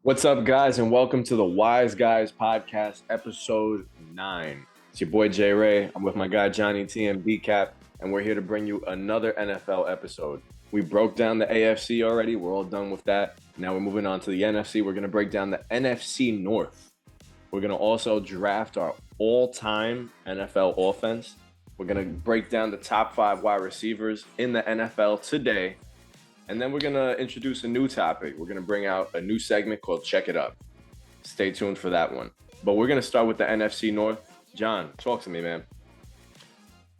What's up, guys, and welcome to the Wise Guys Podcast, episode 9. It's your boy J Ray. I'm with my guy Johnny T and B Cap, and we're here to bring you another NFL episode. We broke down the AFC already. We're all done with that. Now we're moving on to the NFC. We're going to break down the NFC North. We're going to also draft our all-time NFL offense. We're going to break down the top 5 wide receivers in the NFL today. And then we're going to introduce a new topic. We're going to bring out a new segment called Check It Up. Stay tuned for that one. But we're going to start with the NFC North. John, talk to me, man.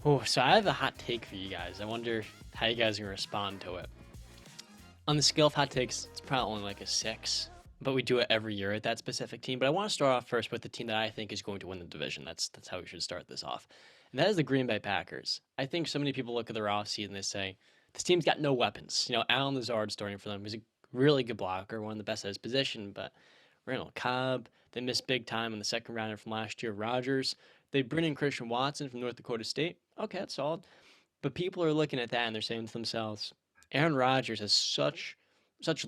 Oh, so I have a hot take for you guys. I wonder how you guys are going to respond to it. On the scale of hot takes, it's probably only like a 6, but we do it every year at that specific team. But I want to start off first with the team that I think is going to win the division. That's how we should start this off. And that is the Green Bay Packers. I think so many people look at their offseason and they say, this team's got no weapons. Alan Lazard starting for them. He's a really good blocker, one of the best at his position, but Randall Cobb, they missed big time in the second rounder from last year. Rodgers, they bring in Christian Watson from North Dakota State. Okay, that's solid. But people are looking at that and they're saying to themselves, Aaron Rodgers has such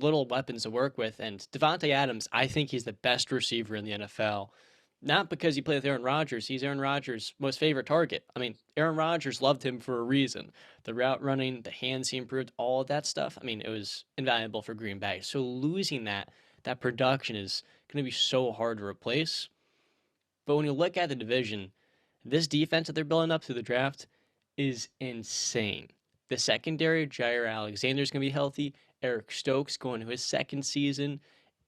little weapons to work with, and Davante Adams, I think he's the best receiver in the NFL. Not because he played with Aaron Rodgers. He's Aaron Rodgers' most favorite target. I mean, Aaron Rodgers loved him for a reason. The route running, the hands he improved, all of that stuff. I mean, it was invaluable for Green Bay. So losing that production is going to be so hard to replace. But when you look at the division, this defense that they're building up through the draft is insane. The secondary, Jair Alexander's going to be healthy. Eric Stokes going to his second season.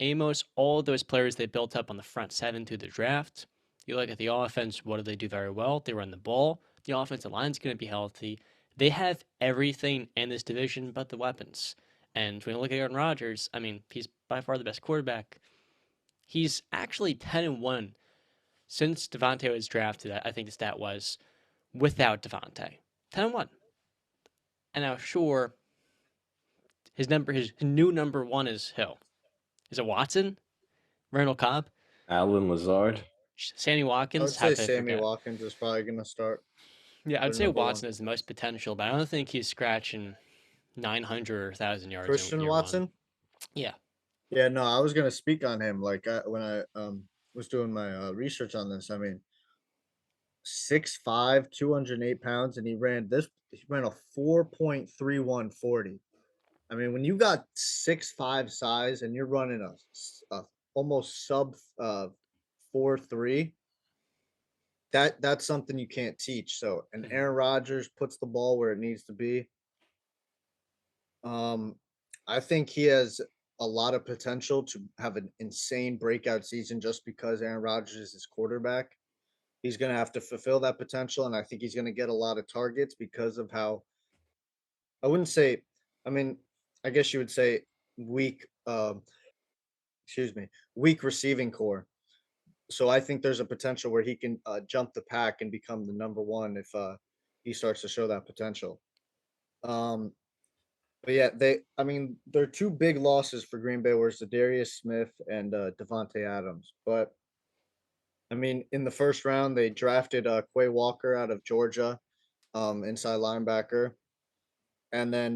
Amos, all those players they built up on the front 7 through the draft. You look at the offense, what do they do very well? They run the ball. The offensive line's going to be healthy. They have everything in this division but the weapons. And when you look at Aaron Rodgers, I mean, he's by far the best quarterback. He's actually 10-1 since Davante was drafted. I think the stat was without Davante. 10-1. And now, sure, his new number 1 is who? Is it Watson? Randall Cobb? Alan Lazard. Sammy Watkins? I would say Sammy Watkins is probably going to start. Yeah, I'd say Watson has the most potential, but I don't think he's scratching 900 or 1,000 yards. Christian Watson? Yeah. Yeah, no, I was going to speak on him. Like, when I was doing my research on this, I mean, 6'5", 208 pounds, and he ran a 4.3140. I mean, when you got 6'5" size and you're running a almost sub 4.3, that's something you can't teach. So, and Aaron Rodgers puts the ball where it needs to be. I think he has a lot of potential to have an insane breakout season just because Aaron Rodgers is his quarterback. He's going to have to fulfill that potential, and I think he's going to get a lot of targets because of how, I wouldn't say, I mean, I guess you would say weak receiving core. So I think there's a potential where he can jump the pack and become the number 1 if he starts to show that potential. But yeah, there are 2 big losses for Green Bay, where it's Darius Smith and Davante Adams. But I mean, in the first round, they drafted Quay Walker out of Georgia, inside linebacker. And then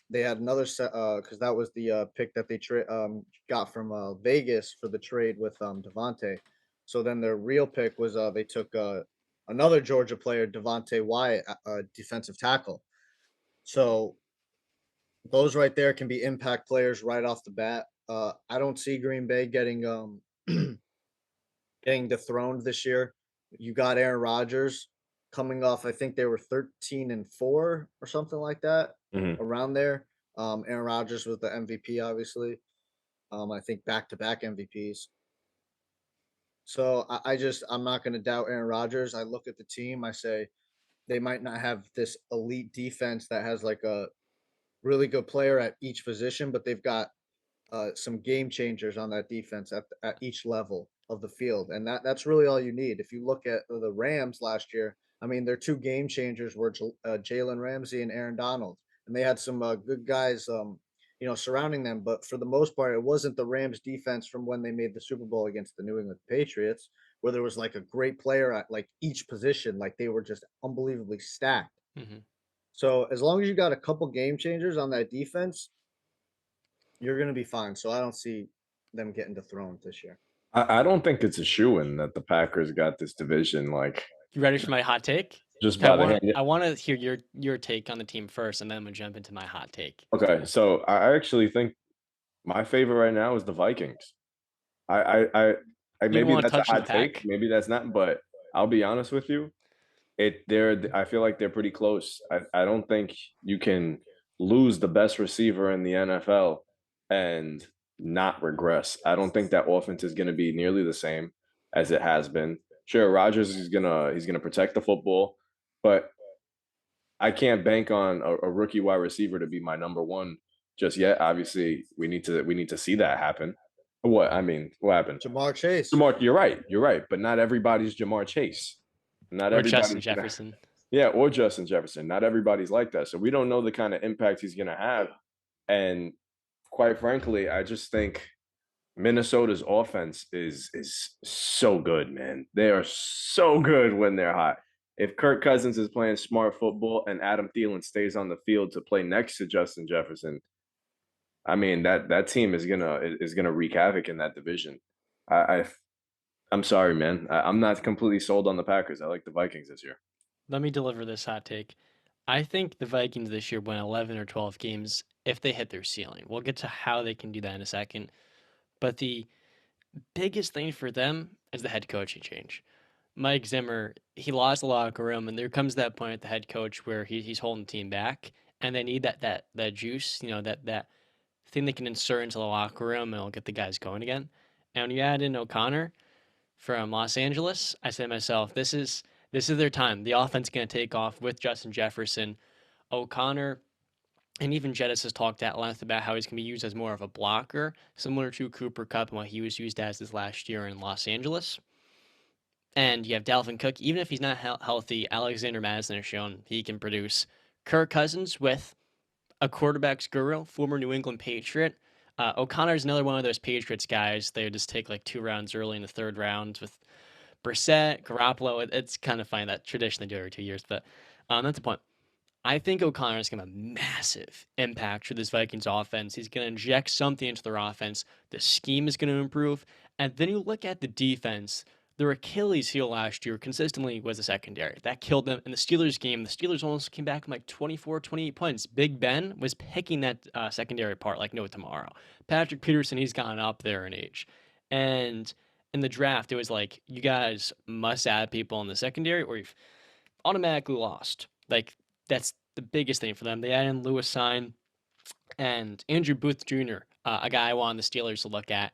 they had another set because that was the pick that they got from Vegas for the trade with Davante. So then their real pick was they took another Georgia player, Devontae Wyatt, defensive tackle. So those right there can be impact players right off the bat. I don't see Green Bay getting getting dethroned this year. You got Aaron Rodgers coming off, I think they were 13-4 or something like that, around there. Aaron Rodgers was the MVP, obviously. I think back-to-back MVPs. So I'm not going to doubt Aaron Rodgers. I look at the team, I say they might not have this elite defense that has like a really good player at each position, but they've got some game changers on that defense at each level of the field. And that's really all you need. If you look at the Rams last year, I mean, their 2 game changers were Jalen Ramsey and Aaron Donald, and they had some good guys, surrounding them. But for the most part, it wasn't the Rams defense from when they made the Super Bowl against the New England Patriots, where there was like a great player at like each position. Like they were just unbelievably stacked. Mm-hmm. So as long as you got a couple game changers on that defense, you're going to be fine. So I don't see them getting dethroned this year. I don't think it's a shoo-in that the Packers got this division like You ready for my hot take? just by the hand. I want to hear your take on the team first, and then I'm gonna jump into my hot take. Okay, so I actually think my favorite right now is the Vikings. I You maybe want to that's a touch the hot take, pack? maybe that's not, but I'll be honest with you. I feel like they're pretty close. I don't think you can lose the best receiver in the NFL and not regress. I don't think that offense is going to be nearly the same as it has been. Sure, Rodgers is he's gonna protect the football, but I can't bank on a rookie wide receiver to be my number one just yet. Obviously, we need to see that happen. What I mean, what happened? Jamar Chase. Jamar, you're right, but not everybody's Jamar Chase. Not Or Justin everybody's gonna, Jefferson. yeah, or Justin Jefferson. Not everybody's like that, so we don't know the kind of impact he's gonna have. And quite frankly, I just think Minnesota's offense is so good, man. They are so good when they're hot. If Kirk Cousins is playing smart football and Adam Thielen stays on the field to play next to Justin Jefferson, I mean that team is gonna wreak havoc in that division. I I'm sorry, man. I'm not completely sold on the Packers. I like the Vikings this year. Let me deliver this hot take. I think the Vikings this year win 11 or 12 games if they hit their ceiling. We'll get to how they can do that in a second. But the biggest thing for them is the head coaching change. Mike Zimmer, he lost the locker room, and there comes that point at the head coach where he's holding the team back, and they need that juice, that thing they can insert into the locker room, and it'll get the guys going again. And when you add in O'Connor from Los Angeles, I say to myself, this is their time. The offense is going to take off with Justin Jefferson, O'Connor. And even Jettis has talked at length about how he's going to be used as more of a blocker, similar to Cooper Kupp and what he was used as this last year in Los Angeles. And you have Dalvin Cook, even if he's not healthy, Alexander Madison has shown he can produce. Kirk Cousins with a quarterback's guru, former New England Patriot. O'Connor is another one of those Patriots guys. They would just take like 2 rounds early in the 3rd round with Brissett, Garoppolo. It's kind of funny that tradition they do every 2 years, but that's the point. I think O'Connor is going to have a massive impact for this Vikings offense. He's going to inject something into their offense. The scheme is going to improve. And then you look at the defense. Their Achilles heel last year consistently was the secondary. That killed them. In the Steelers game, the Steelers almost came back from like 24, 28 points. Big Ben was picking that secondary apart like no tomorrow. Patrick Peterson, he's gone up there in age. And in the draft, it was like, you guys must add people in the secondary or you've automatically lost. Like, that's the biggest thing for them. They add in Lewis Sign and Andrew Booth Jr., a guy I want the Steelers to look at.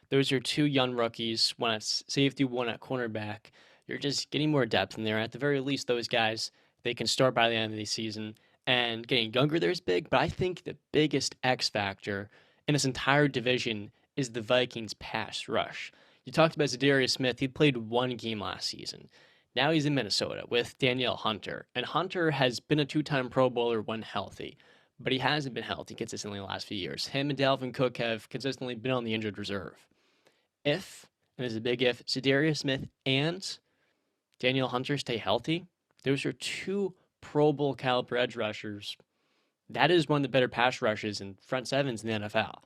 Those are 2 young rookies, one at safety, one at cornerback. You're just getting more depth in there. At the very least, those guys, they can start by the end of the season. And getting younger there is big, but I think the biggest X factor in this entire division is the Vikings' pass rush. You talked about Zadarius Smith. He played 1 game last season. Now he's in Minnesota with Danielle Hunter. And Hunter has been a 2-time Pro Bowler when healthy, but he hasn't been healthy consistently in the last few years. Him and Dalvin Cook have consistently been on the injured reserve. If, and there's a big if, Zadarius Smith and Danielle Hunter stay healthy, those are 2 Pro Bowl caliber edge rushers. That is one of the better pass rushes and front sevens in the NFL.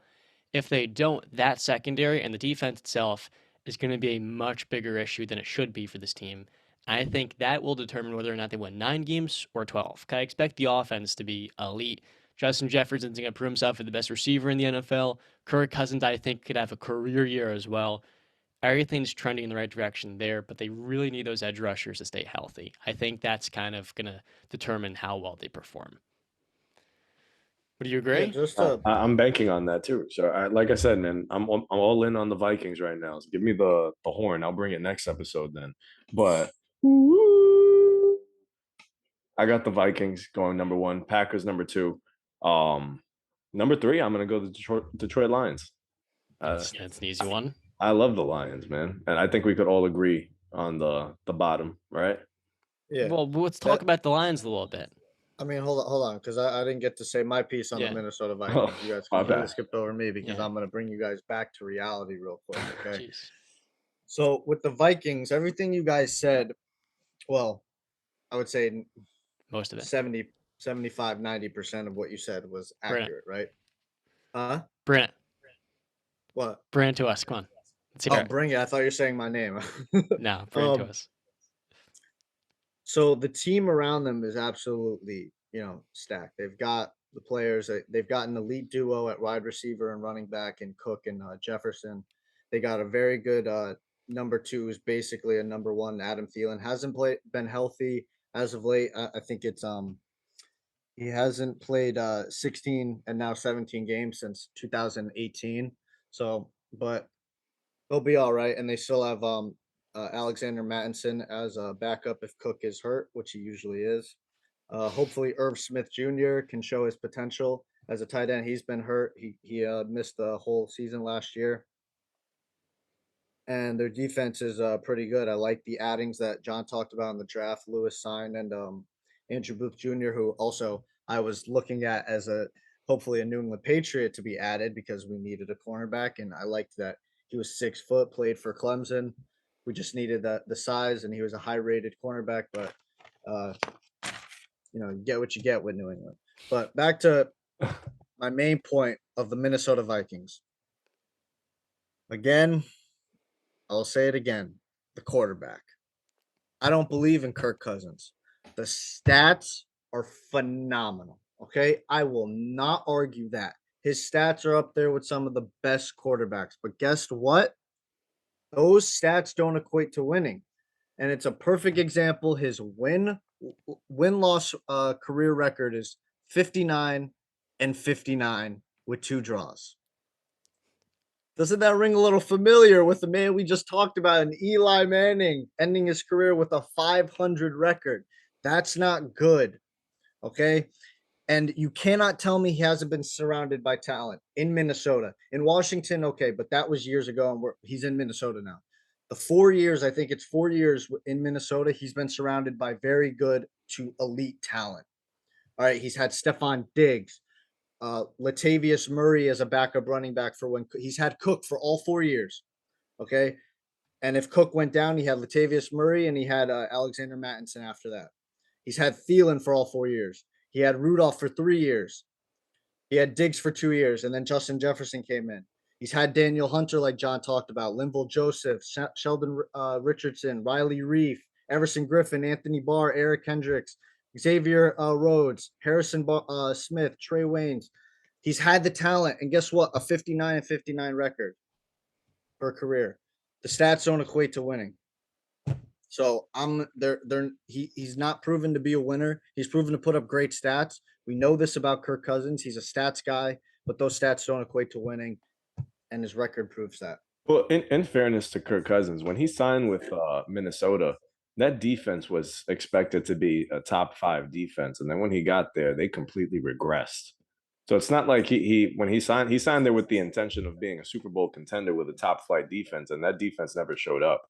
If they don't, that secondary and the defense itself is going to be a much bigger issue than it should be for this team. I think that will determine whether or not they win 9 games or 12. I expect the offense to be elite. Justin Jefferson's going to prove himself as the best receiver in the NFL. Kirk Cousins, I think, could have a career year as well. Everything's trending in the right direction there, but they really need those edge rushers to stay healthy. I think that's kind of going to determine how well they perform. Would you agree? Yeah, I'm banking on that too. So, like I said, man, I'm all in on the Vikings right now. So give me the horn. I'll bring it next episode then. But I got the Vikings going number 1, Packers number 2. Number 3, I'm gonna go the Detroit Lions. That's an easy one. I love the Lions, man, and I think we could all agree on the bottom, right? Yeah. Well, let's talk about the Lions a little bit. I mean, hold on, because I didn't get to say my piece on the Minnesota Vikings. You guys completely skipped over me because I'm going to bring you guys back to reality real quick, okay? So with the Vikings, everything you guys said, well, I would say most of it, 70, 75, 90% of what you said was accurate, right? Brent. What? Bring it to us. Come on. Let's hear Oh, it. bring it. I thought you were saying my name. No, bring it to um, us. so the team around them is absolutely, stacked. They've got the players. They've got an elite duo at wide receiver and running back in Cook and Jefferson. They got a very good number two, who's basically a number one. Adam Thielen hasn't been healthy as of late. I think it's he hasn't played 16 and now 17 games since 2018. So, but they'll be all right, and they still have Alexander Mattinson as a backup if Cook is hurt, which he usually is. Hopefully, Irv Smith Jr. can show his potential as a tight end. He's been hurt. He missed the whole season last year, and their defense is pretty good. I like the addings that John talked about in the draft. Lewis signed and Andrew Booth Jr., who also I was looking at as a hopefully a New England Patriot to be added because we needed a cornerback, and I liked that he was 6 foot, played for Clemson. We just needed the size, and he was a high rated cornerback, but uh, you get what you get with New England. But back to my main point of the Minnesota Vikings. Again, I'll say it again, the quarterback. I don't believe in Kirk Cousins. The stats are phenomenal. Okay. I will not argue that. His stats are up there with some of the best quarterbacks. But guess what? Those stats don't equate to winning. And it's a perfect example. His win loss career record is 59-59 with 2 draws. Doesn't that ring a little familiar with the man we just talked about, an Eli Manning ending his career with a 500 record? That's not good. Okay. And you cannot tell me he hasn't been surrounded by talent in Minnesota. In Washington, okay, but that was years ago, and he's in Minnesota now. The 4 years, I think it's 4 years in Minnesota, he's been surrounded by very good to elite talent. All right, he's had Stephon Diggs, Latavius Murray as a backup running back for when he's had Cook for all 4 years. Okay. And if Cook went down, he had Latavius Murray and he had Alexander Mattinson after that. He's had Thielen for all 4 years. He had Rudolph for 3 years. He had Diggs for 2 years. And then Justin Jefferson came in. He's had Daniel Hunter, like John talked about, Linval Joseph, Sheldon Richardson, Riley Reef, Everson Griffin, Anthony Barr, Eric Kendricks, Xavier Rhodes, Harrison Smith, Trey Waynes. He's had the talent, and guess what? A 59-59 record per career. The stats don't equate to winning. So he's not proven to be a winner. He's proven to put up great stats. We know this about Kirk Cousins. He's a stats guy, but those stats don't equate to winning, and his record proves that. Well, in fairness to Kirk Cousins, when he signed with Minnesota, that defense was expected to be a top 5 defense, and then when he got there, they completely regressed. So it's not like when he signed there with the intention of being a Super Bowl contender with a top flight defense, and that defense never showed up.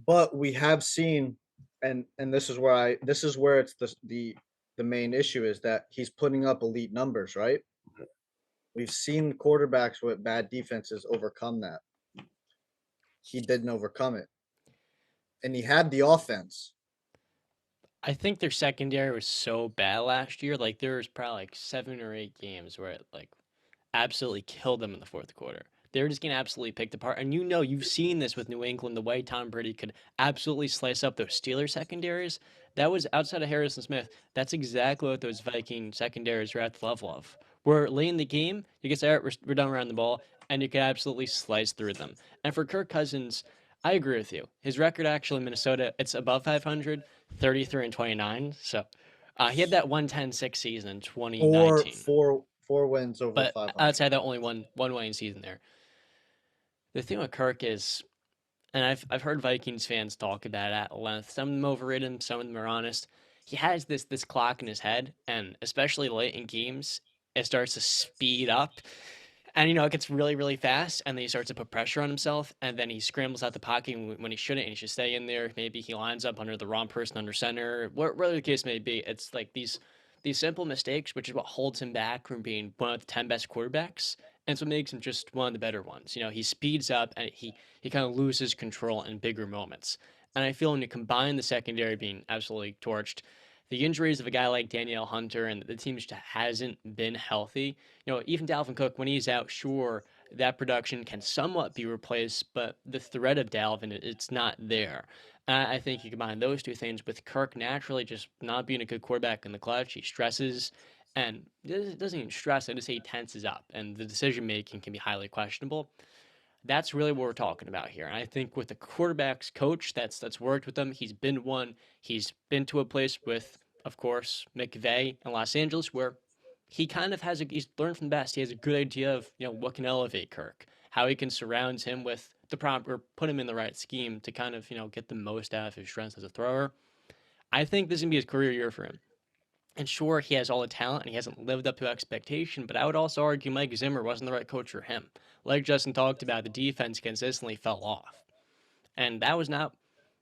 But we have seen, and this is where it's the main issue is that he's putting up elite numbers, right? We've seen quarterbacks with bad defenses overcome that. He didn't overcome it. And he had the offense. I think their secondary was so bad last year. Like there was probably like 7 or 8 games where it like absolutely killed them in the fourth quarter. They were just getting absolutely picked apart. And you've seen this with New England, the way Tom Brady could absolutely slice up those Steelers secondaries. That was outside of Harrison Smith. That's exactly what those Viking secondaries are at the level of. Where late in the game, you can say, all right, we're done around the ball, and you can absolutely slice through them. And for Kirk Cousins, I agree with you. His record actually in Minnesota, it's above 500, 33-29. So he had that 110-6 season in 2019. Four wins over 500. But outside that, only one winning season there. The thing with Kirk is, and I've heard Vikings fans talk about it at length. Some of them overrate him, some of them are honest. He has this clock in his head, and especially late in games, it starts to speed up. And, it gets really, really fast, and then he starts to put pressure on himself, and then he scrambles out the pocket when he shouldn't, and he should stay in there. Maybe he lines up under the wrong person under center, whatever the case may be. It's like these simple mistakes, which is what holds him back from being one of the 10 best quarterbacks, and it's what makes him just one of the better ones. He speeds up, and he kind of loses control in bigger moments. And I feel when you combine the secondary being absolutely torched, the injuries of a guy like Danielle Hunter and the team just hasn't been healthy. Even Dalvin Cook, when he's out, sure, that production can somewhat be replaced, but the threat of Dalvin, it's not there. I think you combine those two things with Kirk naturally just not being a good quarterback in the clutch. He stresses, and it doesn't even stress. I just say he tenses up, and the decision making can be highly questionable. That's really what we're talking about here. And I think with the quarterback's coach that's worked with him, he's been one. He's been to a place with, of course, McVay in Los Angeles where he kind of he's learned from the best. He has a good idea of what can elevate Kirk, how he can surround him with the proper, put him in the right scheme to kind of get the most out of his strengths as a thrower. I think this is gonna be his career year for him. And sure, he has all the talent and he hasn't lived up to expectation, but I would also argue Mike Zimmer wasn't the right coach for him. Like Justin talked about, the defense consistently fell off. And that was not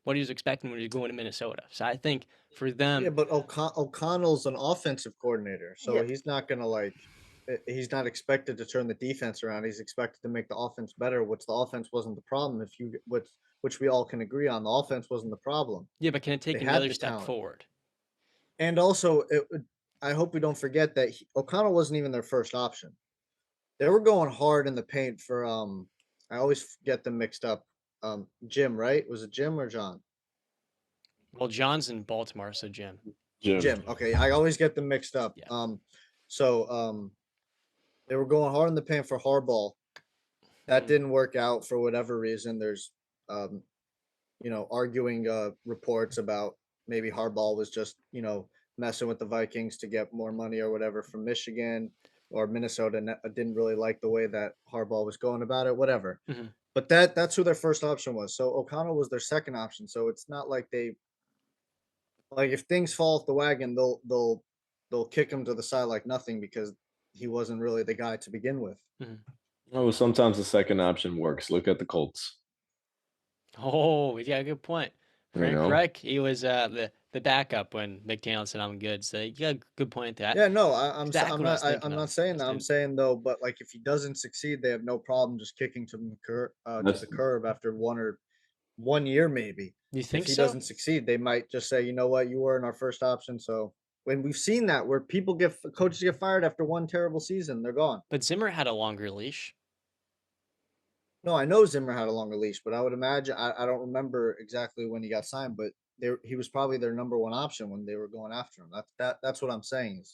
what he was expecting when he was going to Minnesota. So I think for them. Yeah, but O'Connell's an offensive coordinator, so he's not going to he's not expected to turn the defense around. He's expected to make the offense better, which the offense wasn't the problem. Which we all can agree on, the offense wasn't the problem. Yeah, but can it take another step forward? And also, I hope we don't forget that O'Connell wasn't even their first option. They were going hard in the paint for I always get them mixed up. Jim, right? Was it Jim or John? Well, John's in Baltimore, so Jim. Jim. Okay, I always get them mixed up. Yeah. They were going hard in the paint for Harbaugh. That didn't work out for whatever reason. There's arguing reports about maybe Harbaugh was just, messing with the Vikings to get more money or whatever from Michigan, or Minnesota didn't really like the way that Harbaugh was going about it, whatever. Mm-hmm. But that's who their first option was. So O'Connell was their second option. So it's not like if things fall off the wagon, they'll kick him to the side like nothing because he wasn't really the guy to begin with. Mm-hmm. Oh, sometimes the second option works. Look at the Colts. Oh, yeah, a good point. Frank Reich, he was the backup when McDaniel said I'm good. So you got a good point there. Yeah, no, I'm not saying that. I'm saying though, but if he doesn't succeed, they have no problem just kicking to the curb after 1 year maybe. You think if he doesn't succeed, they might just say, you know what, you weren't our first option. So when we've seen that where coaches get fired after one terrible season, they're gone. But Zimmer had a longer leash. No, I know Zimmer had a longer leash, but I would imagine I don't remember exactly when he got signed, but he was probably their number one option when they were going after him. That's what I'm saying.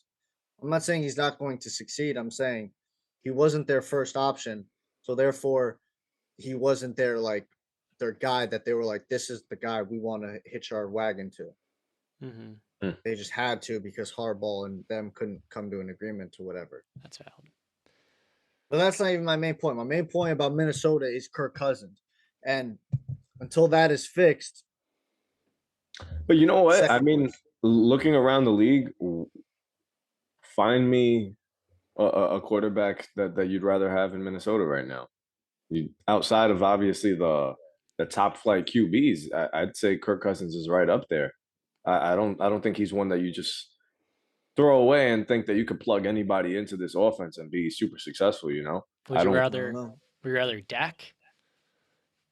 I'm not saying he's not going to succeed. I'm saying he wasn't their first option, so therefore he wasn't their guy that they were like, this is the guy we want to hitch our wagon to. Mm-hmm. They just had to because Harbaugh and them couldn't come to an agreement to whatever. That's valid. But that's not even my main point. My main point about Minnesota is Kirk Cousins. And until that is fixed. But you know what? I mean, looking around the league, find me a quarterback that you'd rather have in Minnesota right now. Outside of obviously the top flight QBs, I'd say Kirk Cousins is right up there. I don't think he's one that you just throw away and think that you could plug anybody into this offense and be super successful, Would you rather Dak?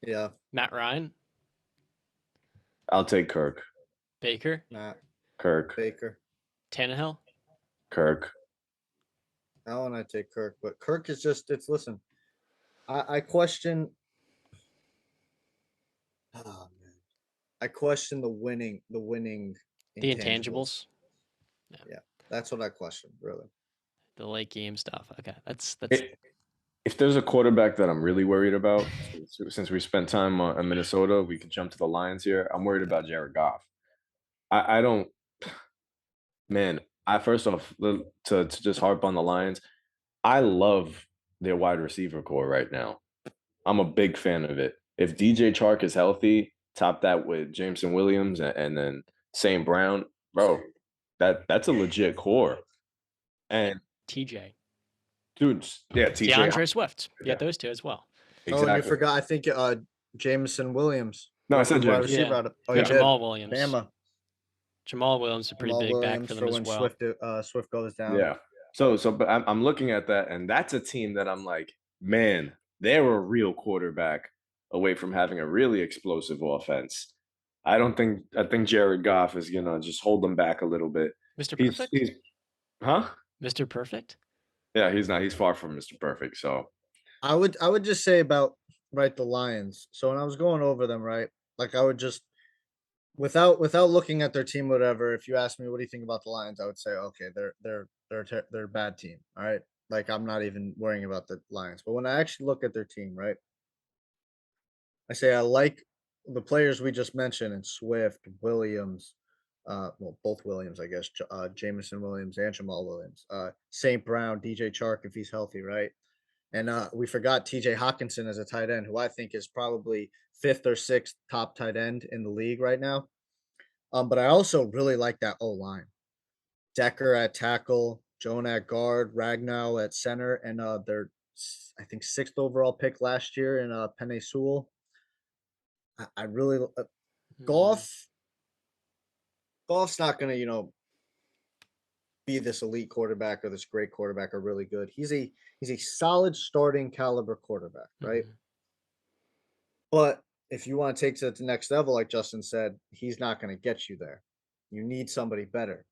Yeah. Matt Ryan? I'll take Kirk. Baker? Matt. Kirk. Baker. Tannehill? Kirk. I want to take Kirk, but Kirk is listen, I question. Oh man. I question the winning the intangibles. Yeah. That's what I question, really. The late game stuff. Okay, that's. If there's a quarterback that I'm really worried about, since we spent time in Minnesota, we can jump to the Lions here. I'm worried about Jared Goff. I don't. Man, first off, to just harp on the Lions, I love their wide receiver core right now. I'm a big fan of it. If DJ Chark is healthy, top that with Jameson Williams and then St. Brown, bro. That's a legit core. And TJ. Dudes, yeah, TJ. DeAndre Swift. Yeah, those two as well. Exactly. Oh, and you forgot, I think Jameson Williams. No, I said Jameson. Jamal Williams. Bama. Jamal Williams is a pretty big back for them as well. Swift goes down. Yeah. But I'm looking at that, and that's a team that I'm like, man, they're a real quarterback away from having a really explosive offense. I think Jared Goff is gonna just hold them back a little bit. Mr. Perfect? Huh? Mr. Perfect? Yeah, he's not. He's far from Mr. Perfect. So I would just say about the Lions. So when I was going over them, right, like I would just without looking at their team, whatever. If you ask me, what do you think about the Lions? I would say, okay, they're a bad team. All right, like I'm not even worrying about the Lions. But when I actually look at their team, right, I say I like the players we just mentioned, and Swift, Williams, well, both Williams, I guess, Jamison Williams and Jamal Williams, St. Brown, DJ Chark if he's healthy, right? And we forgot TJ Hawkinson as a tight end, who I think is probably fifth or sixth top tight end in the league right now. But I also really like that O line. Decker at tackle, Jonah at guard, Ragnow at center, and I think sixth overall pick last year in Penny Sewell. I really Mhm. golf. Golf's not going to be this elite quarterback or this great quarterback or really good. He's a solid starting caliber quarterback, right? Mhm. But if you want to take it to the next level, like Justin said, he's not going to get you there. You need somebody better.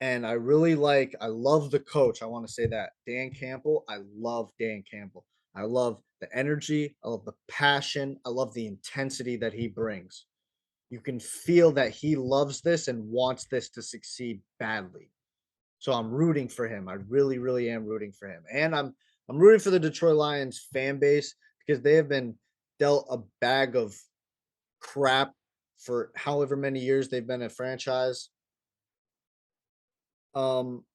And I love the coach. I want to say that. Dan Campbell, I love Dan Campbell. I love the energy. I love the passion. I love the intensity that he brings. You can feel that he loves this and wants this to succeed badly. So I'm rooting for him. I really, really am rooting for him. And I'm rooting for the Detroit Lions fan base because they have been dealt a bag of crap for however many years they've been a franchise. Um,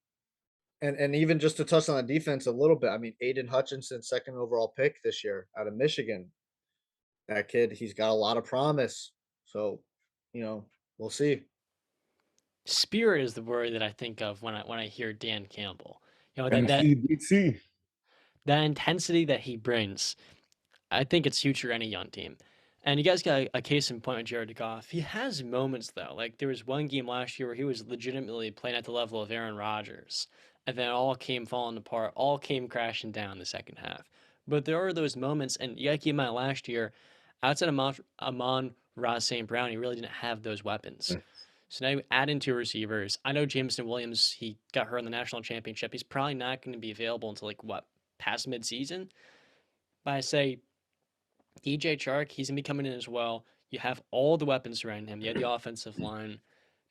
and even just to touch on the defense a little bit, I mean, Aiden Hutchinson, second overall pick this year out of Michigan. That kid, he's got a lot of promise. So, we'll see. Spirit is the word that I think of when I hear Dan Campbell. That NCDC. that intensity that he brings. I think it's huge for any young team. And you guys got a case in point with Jared Goff. He has moments though. Like there was one game last year where he was legitimately playing at the level of Aaron Rodgers, and then it all came falling apart, all came crashing down the second half. But there are those moments, and you got to keep in mind last year, outside of Amon Ross St. Brown, he really didn't have those weapons. So now you add in two receivers. I know Jameson Williams, he got hurt in the national championship. He's probably not going to be available until like what, past midseason? But I say DJ Chark, he's gonna be coming in as well. You have all the weapons surrounding him. You have the offensive line.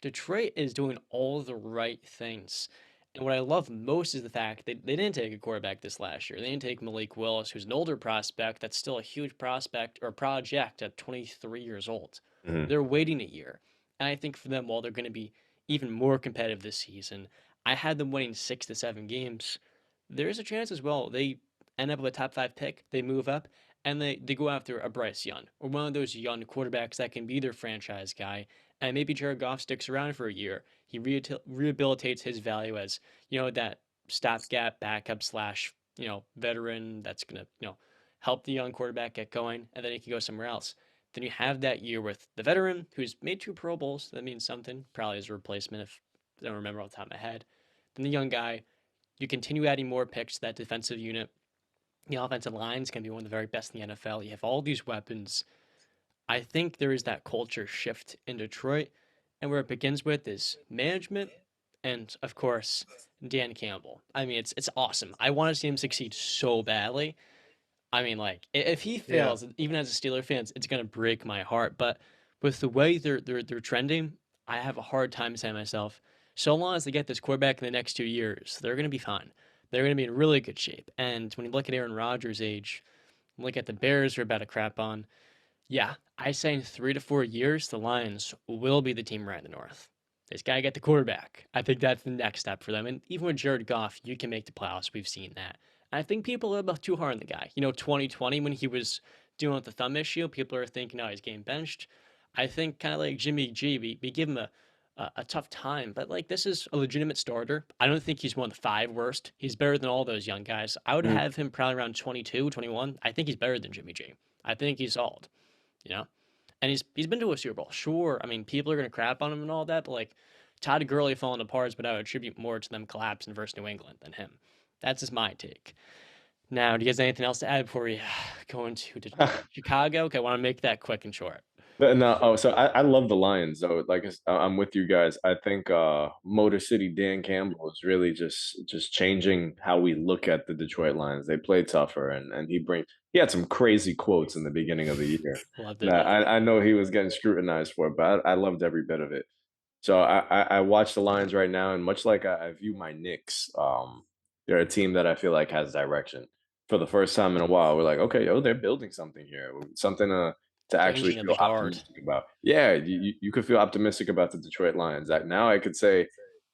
Detroit is doing all the right things. And what I love most is the fact that they didn't take a quarterback this last year. They didn't take Malik Willis, who's an older prospect that's still a huge prospect or project at 23 years old. Mhm. They're waiting a year. And I think for them, while they're going to be even more competitive this season, I had them winning 6 to 7 games. There's a chance as well they end up with a top 5 pick, they move up, and they go after a Bryce Young or one of those young quarterbacks that can be their franchise guy. And maybe Jared Goff sticks around for a year. He rehabilitates his value as that stopgap backup slash veteran that's gonna help the young quarterback get going, and then he can go somewhere else. Then you have that year with the veteran who's made 2 Pro Bowls. That means something. Probably as a replacement if I don't remember off the top of my head. Then the young guy, you continue adding more picks to that defensive unit. The offensive line is going to be one of the very best in the NFL. You have all these weapons. I think there is that culture shift in Detroit, and where it begins with is management, and of course Dan Campbell. I mean, it's awesome. I want to see him succeed so badly. I mean, like if he Yeah. fails, even as a Steeler fan, it's gonna break my heart. But with the way they're trending, I have a hard time saying to myself, so long as they get this quarterback in the next 2 years, they're gonna be fine. They're gonna be in really good shape. And when you look at Aaron Rodgers' age, look at the Bears are about to crap on. Yeah, I say in 3 to 4 years, the Lions will be the team right in the North. They just gotta get the quarterback. I think that's the next step for them. And even with Jared Goff, you can make the playoffs. We've seen that. And I think people are about too hard on the guy. 2020 when he was dealing with the thumb issue, people are thinking, oh, he's getting benched. I think kind of like Jimmy G, we give him a tough time, but like this is a legitimate starter. I don't think he's one of the 5 worst. He's better than all those young guys. I would Mhm. have him probably around 22, 21. I think he's better than Jimmy G. I think he's solid you know. And he's been to a Super Bowl. Sure, I mean people are gonna crap on him and all that, but like Todd Gurley falling apart, but I would attribute more to them collapsing versus New England than him. That's just my take. Now, do you guys have anything else to add before we go into Chicago? Okay, I want to make that quick and short. So I love the Lions though. Like I'm with you guys. I think Motor City Dan Campbell is really just changing how we look at the Detroit Lions. They play tougher, and he had some crazy quotes in the beginning of the year Loved it. that Yeah. I know he was getting scrutinized for, but I loved every bit of it. So I watch the Lions right now, and much like I view my Knicks, they're a team that I feel like has direction. For the first time in a while, we're like, okay, yo, they're building something here, something to actually Changing of the feel guard. optimistic about. Yeah, you could feel optimistic about the Detroit Lions. That now I could say,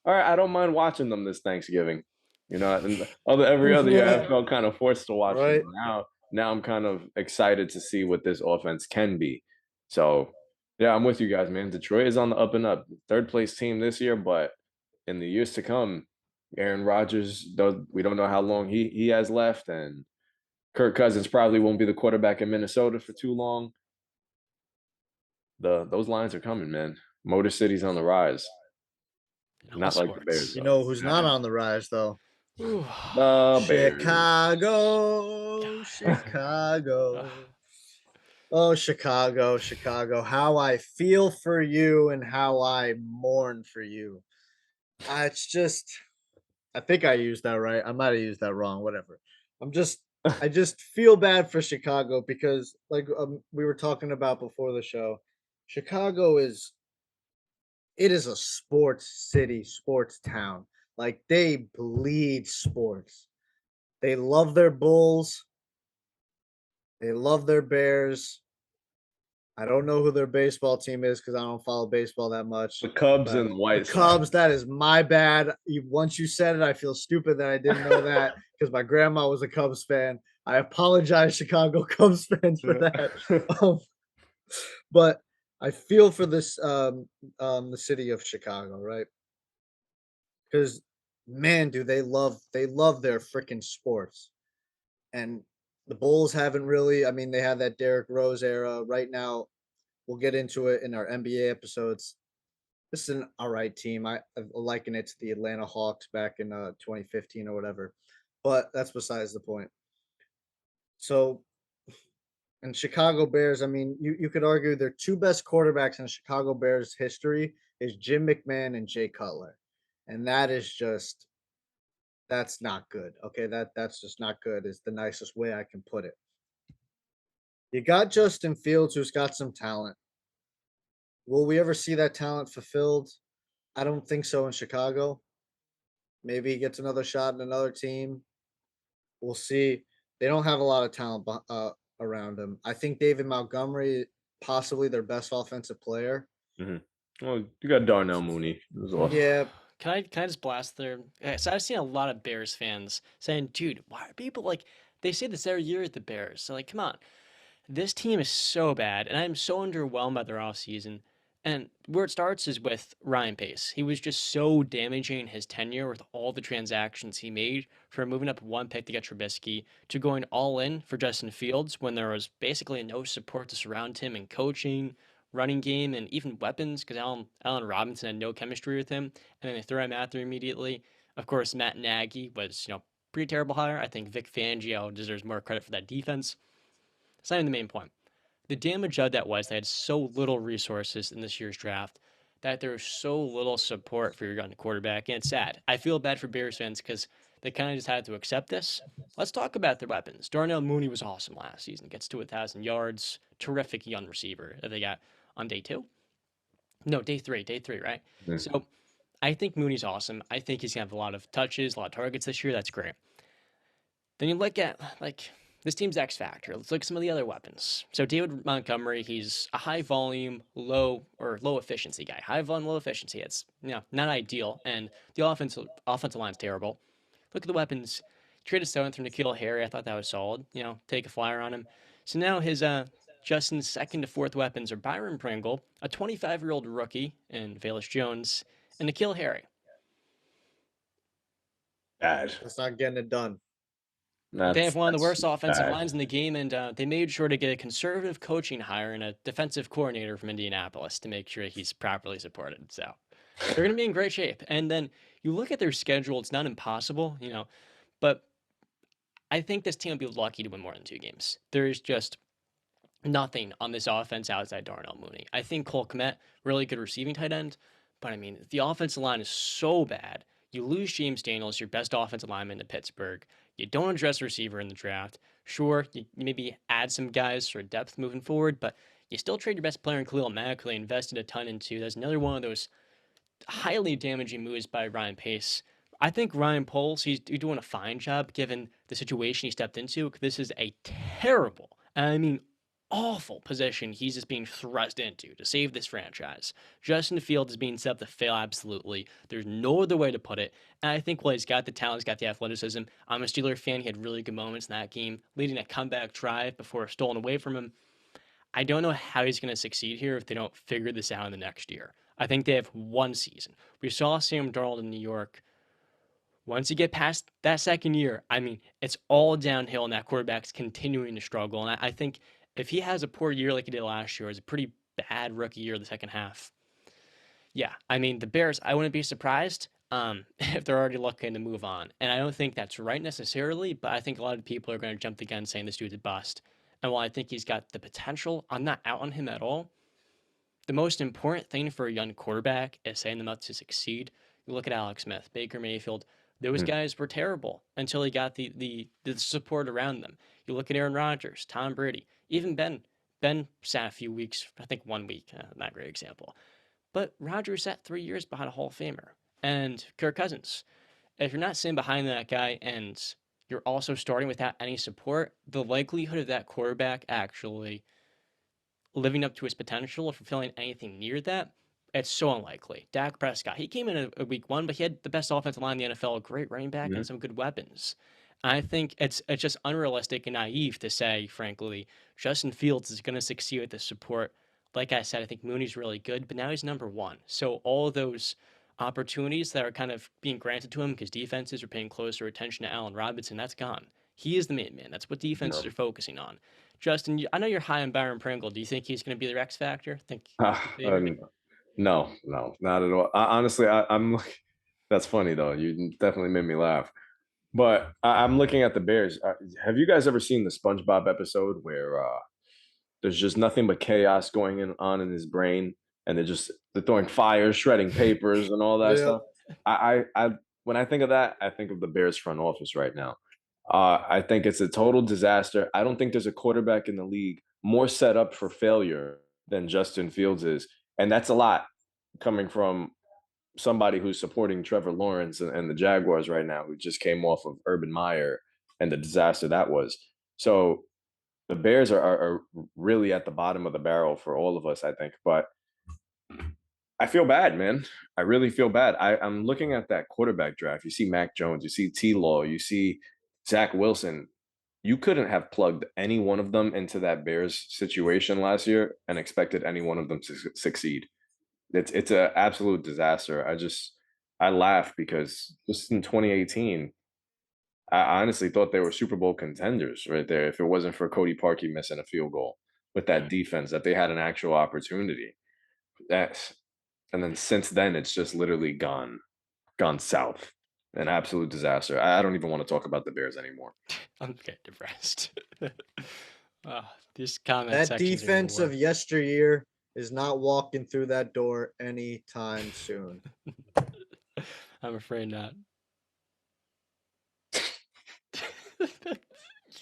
all right, I don't mind watching them this Thanksgiving. And every other year I felt kind of forced to watch them. Right. Now I'm kind of excited to see what this offense can be. So yeah, I'm with you guys, man. Detroit is on the up and up. Third place team this year, but in the years to come, Aaron Rodgers, though we don't know how long he has left, and Kirk Cousins probably won't be the quarterback in Minnesota for too long. Those lines are coming, man. Motor City's on the rise. In all Not like the Bears, sports. You though. know who's not on the rise though? Ooh. The Bears. Chicago, Chicago. Oh, Chicago, Chicago. How I feel for you and how I mourn for you. It's just, I think I used that right. I might have used that wrong. Whatever. I'm just, I just feel bad for Chicago because, like we were talking about before the show, Chicago is, it is a sports city, sports town. Like they bleed sports. They love their Bulls. They love their Bears. I don't know who their baseball team is because I don't follow baseball that much. The Cubs But and the the White Sox. Cubs, that is my bad. Once you said it, I feel stupid that I didn't know that because my grandma was a Cubs fan. I apologize, Chicago Cubs fans, for that. Um, but I feel for this the city of Chicago, right? Because man, do they love their freaking sports. And the Bulls haven't really, I mean, they had that Derrick Rose era. Right now, we'll get into it in our NBA episodes. This is an all right team. I liken it to the Atlanta Hawks back in 2015 or whatever, but that's besides the point. So, and Chicago Bears, I mean, you could argue their two best quarterbacks in Chicago Bears history is Jim McMahon and Jay Cutler, and that is just, that's not good. Okay, that's just not good. Is the nicest way I can put it. You got Justin Fields, who's got some talent. Will we ever see that talent fulfilled? I don't think so in Chicago. Maybe he gets another shot in another team. We'll see. They don't have a lot of talent around him. I think David Montgomery, possibly their best offensive player. Mm-hmm. Well, you got Darnell Mooney. Yeah, Can I just blast there? So I've seen a lot of Bears fans saying, "Dude, why are people like?" They say this every year at the Bears. So like, come on, this team is so bad, and I'm so underwhelmed by their offseason. And where it starts is with Ryan Pace. He was just so damaging in his tenure with all the transactions he made, from moving up one pick to get Trubisky to going all in for Justin Fields when there was basically no support to surround him in coaching, running game, and even weapons because Allen Robinson had no chemistry with him. And then they throw him out there immediately. Of course, Matt Nagy was, pretty terrible hire. I think Vic Fangio deserves more credit for that defense. That's not even the main point. The damage of that was they had so little resources in this year's draft that there was so little support for your young quarterback, and it's sad. I feel bad for Bears fans because they kind of just had to accept this. Let's talk about their weapons. Darnell Mooney was awesome last season. Gets to 1,000 yards. Terrific young receiver that they got on day two. No, day three, right? Mhm. So I think Mooney's awesome. I think he's gonna have a lot of touches, a lot of targets this year. That's great. Then you look at like this team's X factor. Let's look at some of the other weapons. So David Montgomery, he's a high volume, low efficiency guy. High volume, low efficiency. It's not ideal, and the offensive line's terrible. Look at the weapons. Traded seventh from N'Keal Harry. I thought that was solid. Take a flyer on him. So now his Justin's second to fourth weapons are Byron Pringle, a 25-year-old rookie in Velus Jones, and N'Keal Harry. Bad. that's not getting it done. They have one of the worst That's offensive bad. lines in the game, and they made sure to get a conservative coaching hire and a defensive coordinator from Indianapolis to make sure he's properly supported. So they're going to be in great shape. And then you look at their schedule; it's not impossible, but I think this team will be lucky to win more than two games. There's just nothing on this offense outside Darnell Mooney. I think Cole Kmet, really good receiving tight end, but I mean, the offensive line is so bad. You lose James Daniels, your best offensive lineman to Pittsburgh. You don't address receiver in the draft. Sure, you maybe add some guys for depth moving forward, but you still trade your best player in Khalil Mack, who they invested a ton into. That's another one of those highly damaging moves by Ryan Pace. I think Ryan Poles, he's doing a fine job given the situation he stepped into. This is a terrible, and I mean awful position he's just being thrust into to save this franchise. Justin Fields is being set up to fail absolutely. There's no other way to put it. And I think, well, he's got the talent, he's got the athleticism. I'm a Steeler fan. He had really good moments in that game, leading a comeback drive before stolen away from him. I don't know how he's going to succeed here if they don't figure this out in the next year. I think they have one season. We saw Sam Darnold in New York. Once you get past that second year, I mean, it's all downhill, and that quarterback's continuing to struggle. And I think if he has a poor year like he did last year, it's a pretty bad rookie year the second half. Yeah, I mean, the Bears, I wouldn't be surprised if they're already looking to move on. And I don't think that's right necessarily, but I think a lot of people are going to jump the gun saying this dude's a bust. And while I think he's got the potential, I'm not out on him at all. The most important thing for a young quarterback is setting them up to succeed. You look at Alex Smith, Baker Mayfield. Those guys were terrible until he got the support around them. You look at Aaron Rodgers, Tom Brady, even Ben. Ben sat a few weeks, I think 1 week, not a great example. But Rodgers sat 3 years behind a Hall of Famer. And Kirk Cousins. If you're not sitting behind that guy and you're also starting without any support, the likelihood of that quarterback actually living up to his potential or fulfilling anything near that, it's so unlikely. Dak Prescott, he came in a week one, but he had the best offensive line in the NFL, a great running back, and some good weapons. I think it's just unrealistic and naive to say, frankly, Justin Fields is going to succeed with the support. Like I said, I think Mooney's really good, but now he's number one. So all of those opportunities that are kind of being granted to him because defenses are paying closer attention to Allen Robinson, that's gone. He is the main man. That's what defenses are focusing on. Justin, I know you're high on Byron Pringle. Do you think he's going to be the X factor? No, not at all. Honestly, I'm. That's funny though. You definitely made me laugh. But I'm looking at the Bears. Have you guys ever seen the SpongeBob episode where there's just nothing but chaos going on in his brain, and they're throwing fires, shredding papers, and all that stuff? I when I think of that, I think of the Bears front office right now. I think it's a total disaster. I don't think there's a quarterback in the league more set up for failure than Justin Fields is, and that's a lot coming from somebody who's supporting Trevor Lawrence and the Jaguars right now, who just came off of Urban Meyer and the disaster that was. So the Bears are really at the bottom of the barrel for all of us, I think. But I feel bad, man. I really feel bad. I'm looking at that quarterback draft. You see Mac Jones, you see T. Law, you see Zach Wilson. You couldn't have plugged any one of them into that Bears situation last year and expected any one of them to succeed. It's an absolute disaster. I laugh because just in 2018, I honestly thought they were Super Bowl contenders right there. If it wasn't for Cody Parkey missing a field goal with that defense, that they had an actual opportunity. That's and then since then, it's just literally gone south. An absolute disaster. I don't even want to talk about the Bears anymore. I'm getting depressed. These comment that sections defense of yesteryear is not walking through that door anytime soon. I'm afraid not.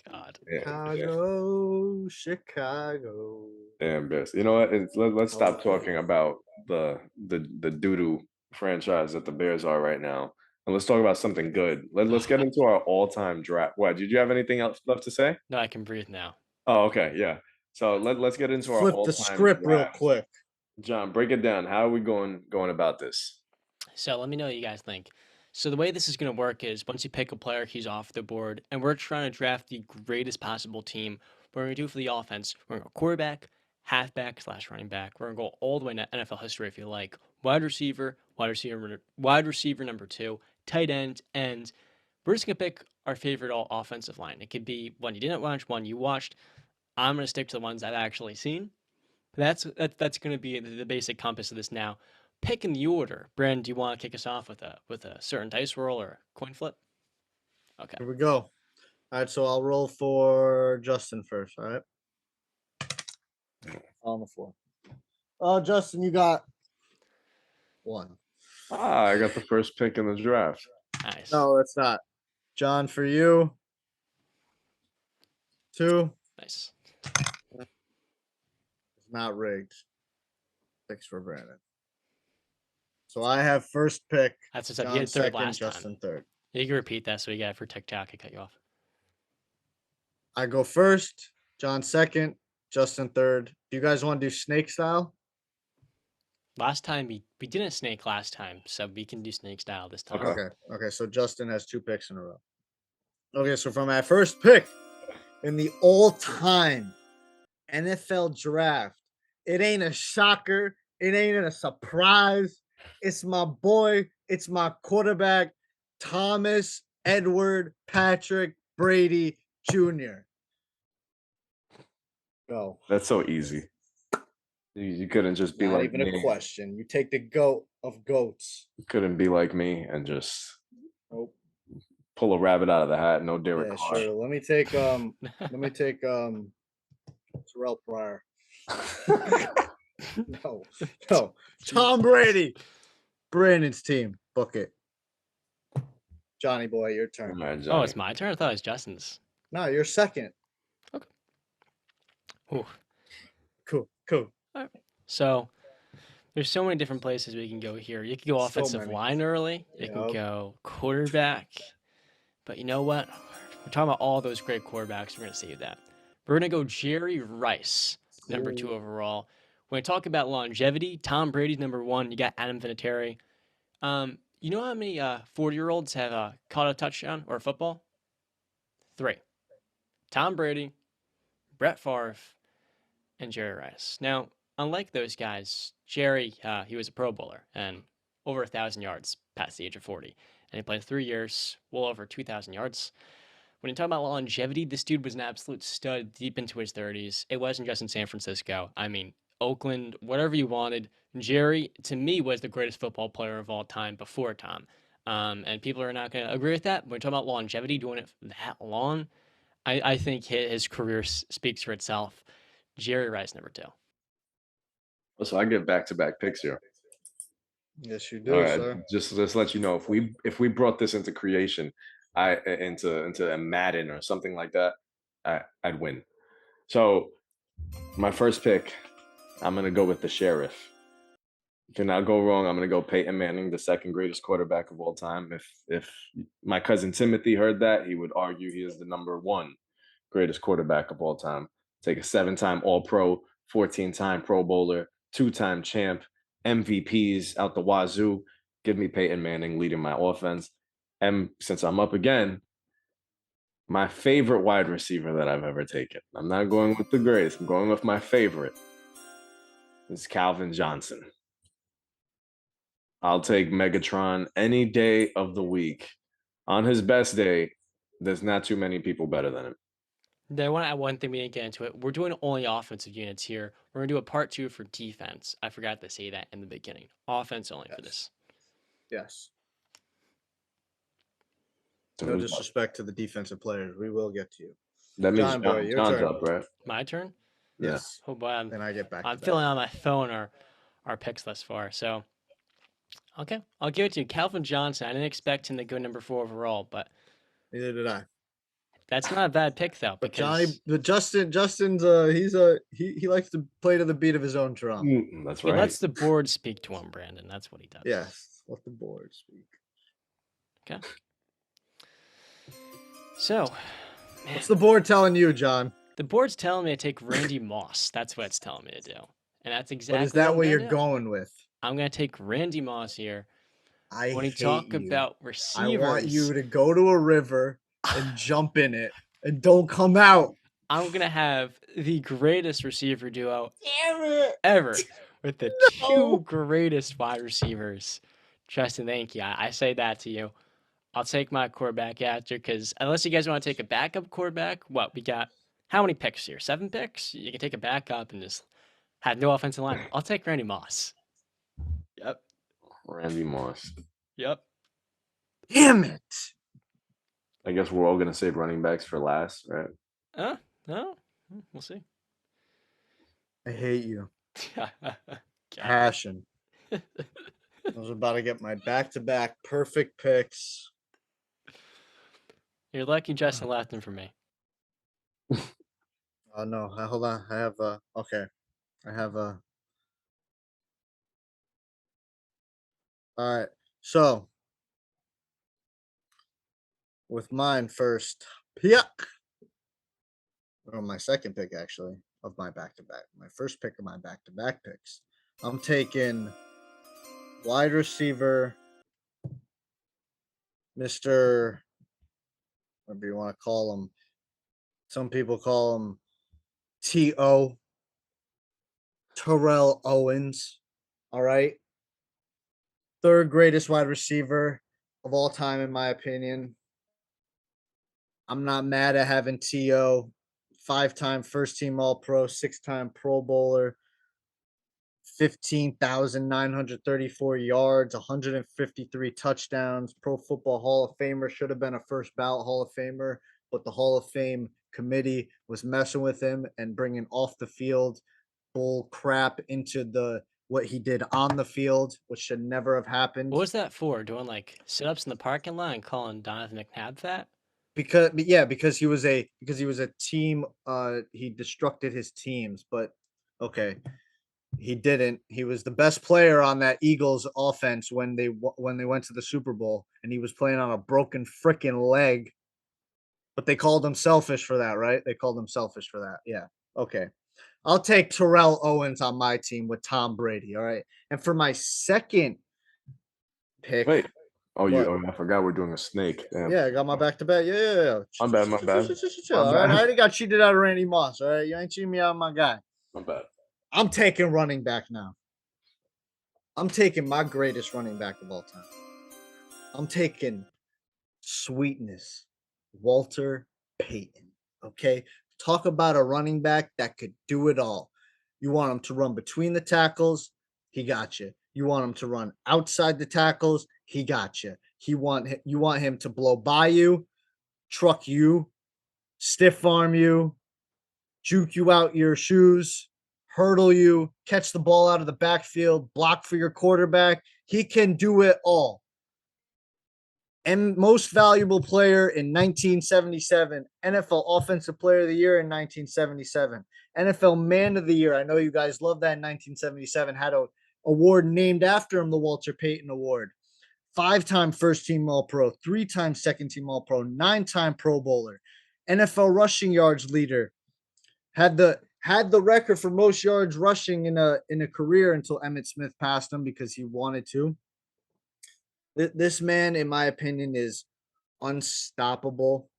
God. Chicago. Damn, Bears. You know what? Let's stop talking about the doo-doo franchise that the Bears are right now, and let's talk about something good. Let's get into our all-time draft. What? Did you have anything else left to say? No, I can breathe now. Oh, okay, yeah. So let's get into our all-time the script draft. real quick. John, break it down. How are we going about this? So let me know what you guys think. So the way this is going to work is once you pick a player, he's off the board, and we're trying to draft the greatest possible team. We're going to do for the offense. We're going to go quarterback, halfback / running back. We're going to go all the way to NFL history if you like. Wide receiver number 2, tight end, and we're just going to pick our favorite all offensive line. It could be one you didn't watch, one you watched. I'm going to stick to the ones I've actually seen. That's going to be the basic compass of this now. Pick in the order. Brandon, do you want to kick us off with a certain dice roll or coin flip? Okay. Here we go. All right, so I'll roll for Justin first. All right. On the floor. Justin, you got one. I got the first pick in the draft. Nice. No, it's not. John, for you. 2. Nice. It's not rigged. Thanks for Brandon. So I have first pick. That's what's up. John You had third second, last Justin time. third. You can repeat that so we got it for TikTok. I cut you off. I go first. John second. Justin third. Do you guys want to do snake style? Last time we didn't snake last time, so we can do snake style this time. Okay. So Justin has 2 picks in a row. Okay, so for my first pick in the all-time NFL draft, it ain't a shocker. It ain't a surprise. It's my boy. It's my quarterback, Thomas Edward Patrick Brady Jr. Go. That's so easy. You couldn't just be Not like even me. a question. You take the GOAT of goats. You couldn't be like me and just Nope. pull a rabbit out of the hat. No Derek Yeah, Carr. sure. Let me take Terrell Pryor. No. Tom Brady. Brandon's team. Book it. Johnny boy, your turn. All right, Oh, Johnny. it's my turn? I thought it was Justin's. No, you're second. Ooh. Cool. So there's so many different places we can go here. You could go So offensive many. line early. You can Yep. go quarterback. But you know what? We're talking about all those great quarterbacks. We're going to save that. We're going to go Jerry Rice, number 2 overall. When we talk about longevity, Tom Brady's number 1. You got Adam Vinatieri. You know how many 40-year-olds have caught a touchdown or a football? 3. Tom Brady, Brett Favre, and Jerry Rice. Now, unlike those guys, Jerry, he was a Pro Bowler and over 1,000 yards past the age of 40. And he played 3 years, well over 2,000 yards. When you talk about longevity, this dude was an absolute stud deep into his 30s. It wasn't just in San Francisco. I mean, Oakland, whatever you wanted. Jerry, to me, was the greatest football player of all time before Tom. And people are not going to agree with that. When we talk about longevity, doing it that long, I think his career speaks for itself. Jerry Rice, number 2. So I get back-to-back picks here. Yes, you do, All right, sir. just let you know if we brought this into creation, into a Madden or something like that, I'd win. So my first pick, I'm gonna go with the Sheriff. Cannot go wrong. I'm gonna go Peyton Manning, the second greatest quarterback of all time. If my cousin Timothy heard that, he would argue he is the number 1 greatest quarterback of all time. Take a 7-time All-Pro, 14-time Pro Bowler, 2-time champ, MVPs out the wazoo. Give me Peyton Manning leading my offense. And since I'm up again, my favorite wide receiver that I've ever taken. I'm not going with the greatest. I'm going with my favorite. It's Calvin Johnson. I'll take Megatron any day of the week. On his best day, there's not too many people better than him. I want to add one thing we didn't get into it. We're doing only offensive units here. We're going to do a part 2 for defense. I forgot to say that in the beginning. Offense only for this. Yes. So No disrespect to the defensive players. We will get to you. that means John boy, your John's turn. up, right? My turn? Yes. Oh boy, Then I get back. I'm filling out my phone our picks thus far. So, okay, I'll give it to you. Calvin Johnson. I didn't expect him to go number 4 overall, but Neither did I. that's not a bad pick though. But Because Justin's he likes to play to the beat of his own drum. That's he right. lets the board speak to him, Brandon. That's what he does. Yes. Let the board speak. Okay. So, man, What's the board telling you, John? the board's telling me to take Randy Moss. That's what it's telling me to do. And that's exactly But is that I'm what gonna you're do. going with? I'm going to take Randy Moss here. I When you hate talk you. about I receivers, want you to go to a river and jump in it and don't come out. I'm going to have the greatest receiver duo Damn it. ever with the No. 2 greatest wide receivers. Justin, thank you. I say that to you. I'll take my quarterback after because unless you guys want to take a backup quarterback, what we got? How many picks here? 7 picks? You can take a backup and just have no offensive line. I'll take Randy Moss. Yep. Randy Moss. Yep. Damn it. I guess we're all gonna save running backs for last, right? No, we'll see. I hate you. Got Passion. it. I was about to get my back-to-back perfect picks. You're lucky Justin left them for me. Oh no, hold on. I have okay. I have all right. So with mine first pick, or my second pick actually of my back-to-back. My first pick of my back-to-back picks. I'm taking wide receiver, Mr. whatever you want to call him. Some people call him T.O. Terrell Owens. All right. Third greatest wide receiver of all time, in my opinion. I'm not mad at having T.O. 5-time first team All Pro, 6-time Pro Bowler, 15,934 yards, 153 touchdowns, Pro Football Hall of Famer, should have been a first ballot Hall of Famer, but the Hall of Fame committee was messing with him and bringing off the field bull crap into what he did on the field, which should never have happened. What was that for? Doing like sit-ups in the parking lot and calling Donovan McNabb fat? Because he was a team, he destructed his teams, but okay. He didn't. He was the best player on that Eagles offense when they went to the Super Bowl, and he was playing on a broken freaking leg. But they called him selfish for that, right? They called him selfish for that. Yeah. Okay. I'll take Terrell Owens on my team with Tom Brady. All right. And for my second pick, Wait. Oh, what? I forgot we're doing a snake. Damn. Yeah, I got my back to back. Yeah. My bad. All My right. I bad. already got cheated out of Randy Moss. All right. You ain't cheating me out of my guy. My bad. I'm taking running back now. I'm taking my greatest running back of all time. I'm taking sweetness, Walter Payton. Okay. Talk about a running back that could do it all. You want him to run between the tackles, he got you. You want him to run outside the tackles, he got you. You want him to blow by you, truck you, stiff arm you, juke you out your shoes, hurdle you, catch the ball out of the backfield, block for your quarterback. He can do it all. And most valuable player in 1977, NFL Offensive Player of the Year in 1977, NFL Man of the Year. I know you guys love that in 1977. Had an award named after him, the Walter Payton Award. 5-time first team All Pro, 3-time second team All Pro, 9-time Pro Bowler, NFL rushing yards leader. Had the record for most yards rushing in a career until Emmitt Smith passed him because he wanted to. This man, in my opinion, is unstoppable,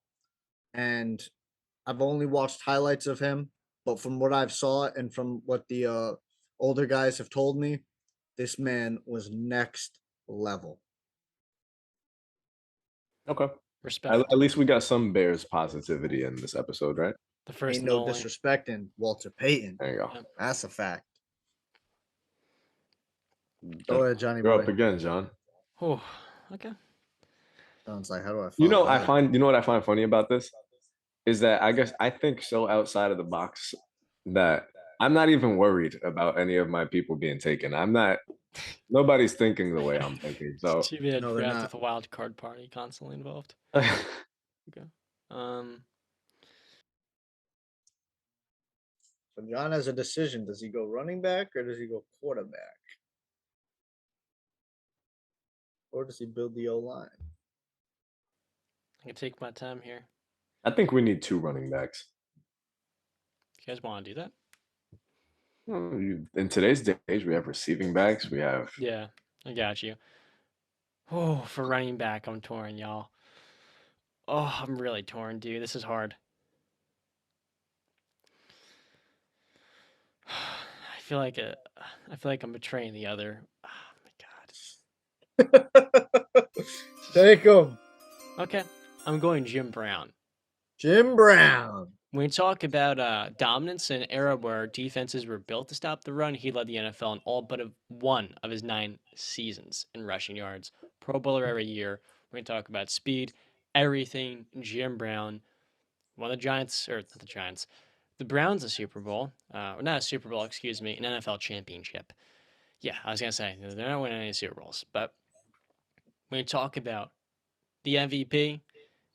and I've only watched highlights of him, but from what I've saw and from what the older guys have told me, this man was next level. Okay. Respect. At least we got some Bears positivity in this episode, right? The first Ain't and no only. disrespecting Walter Payton. There you go. Yep. That's a fact. Go ahead, Johnny You're boy. up again, John. Oh, okay. Sounds like, how do I You know, follow that? you know what I find funny about this is that I think so outside of the box that I'm not even worried about any of my people being taken. Nobody's thinking the way I'm thinking. So Too bad No, for they're out not. with the wild card party constantly involved. okay. Okay. So John has a decision. Does he go running back or does he go quarterback? Or does he build the O-line? I can take my time here. I think we need 2 running backs. You guys want to do that? In today's day age, we have receiving backs. We have Yeah, I got you. Oh, for running back, I'm torn, y'all. Oh, I'm really torn, dude. This is hard. I feel like I'm betraying the other. Oh my god. Take him. Okay, I'm going Jim Brown. Jim Brown. When we talk about dominance in an era where defenses were built to stop the run, he led the NFL in all but one of his 9 seasons in rushing yards. Pro Bowler every year. We're going to talk about speed, everything. Jim Brown, one of the Giants, or not the Giants, the Browns a Super Bowl. Not a Super Bowl, excuse me, an NFL championship. Yeah, I was going to say, they're not winning any Super Bowls. But when you talk about the MVP,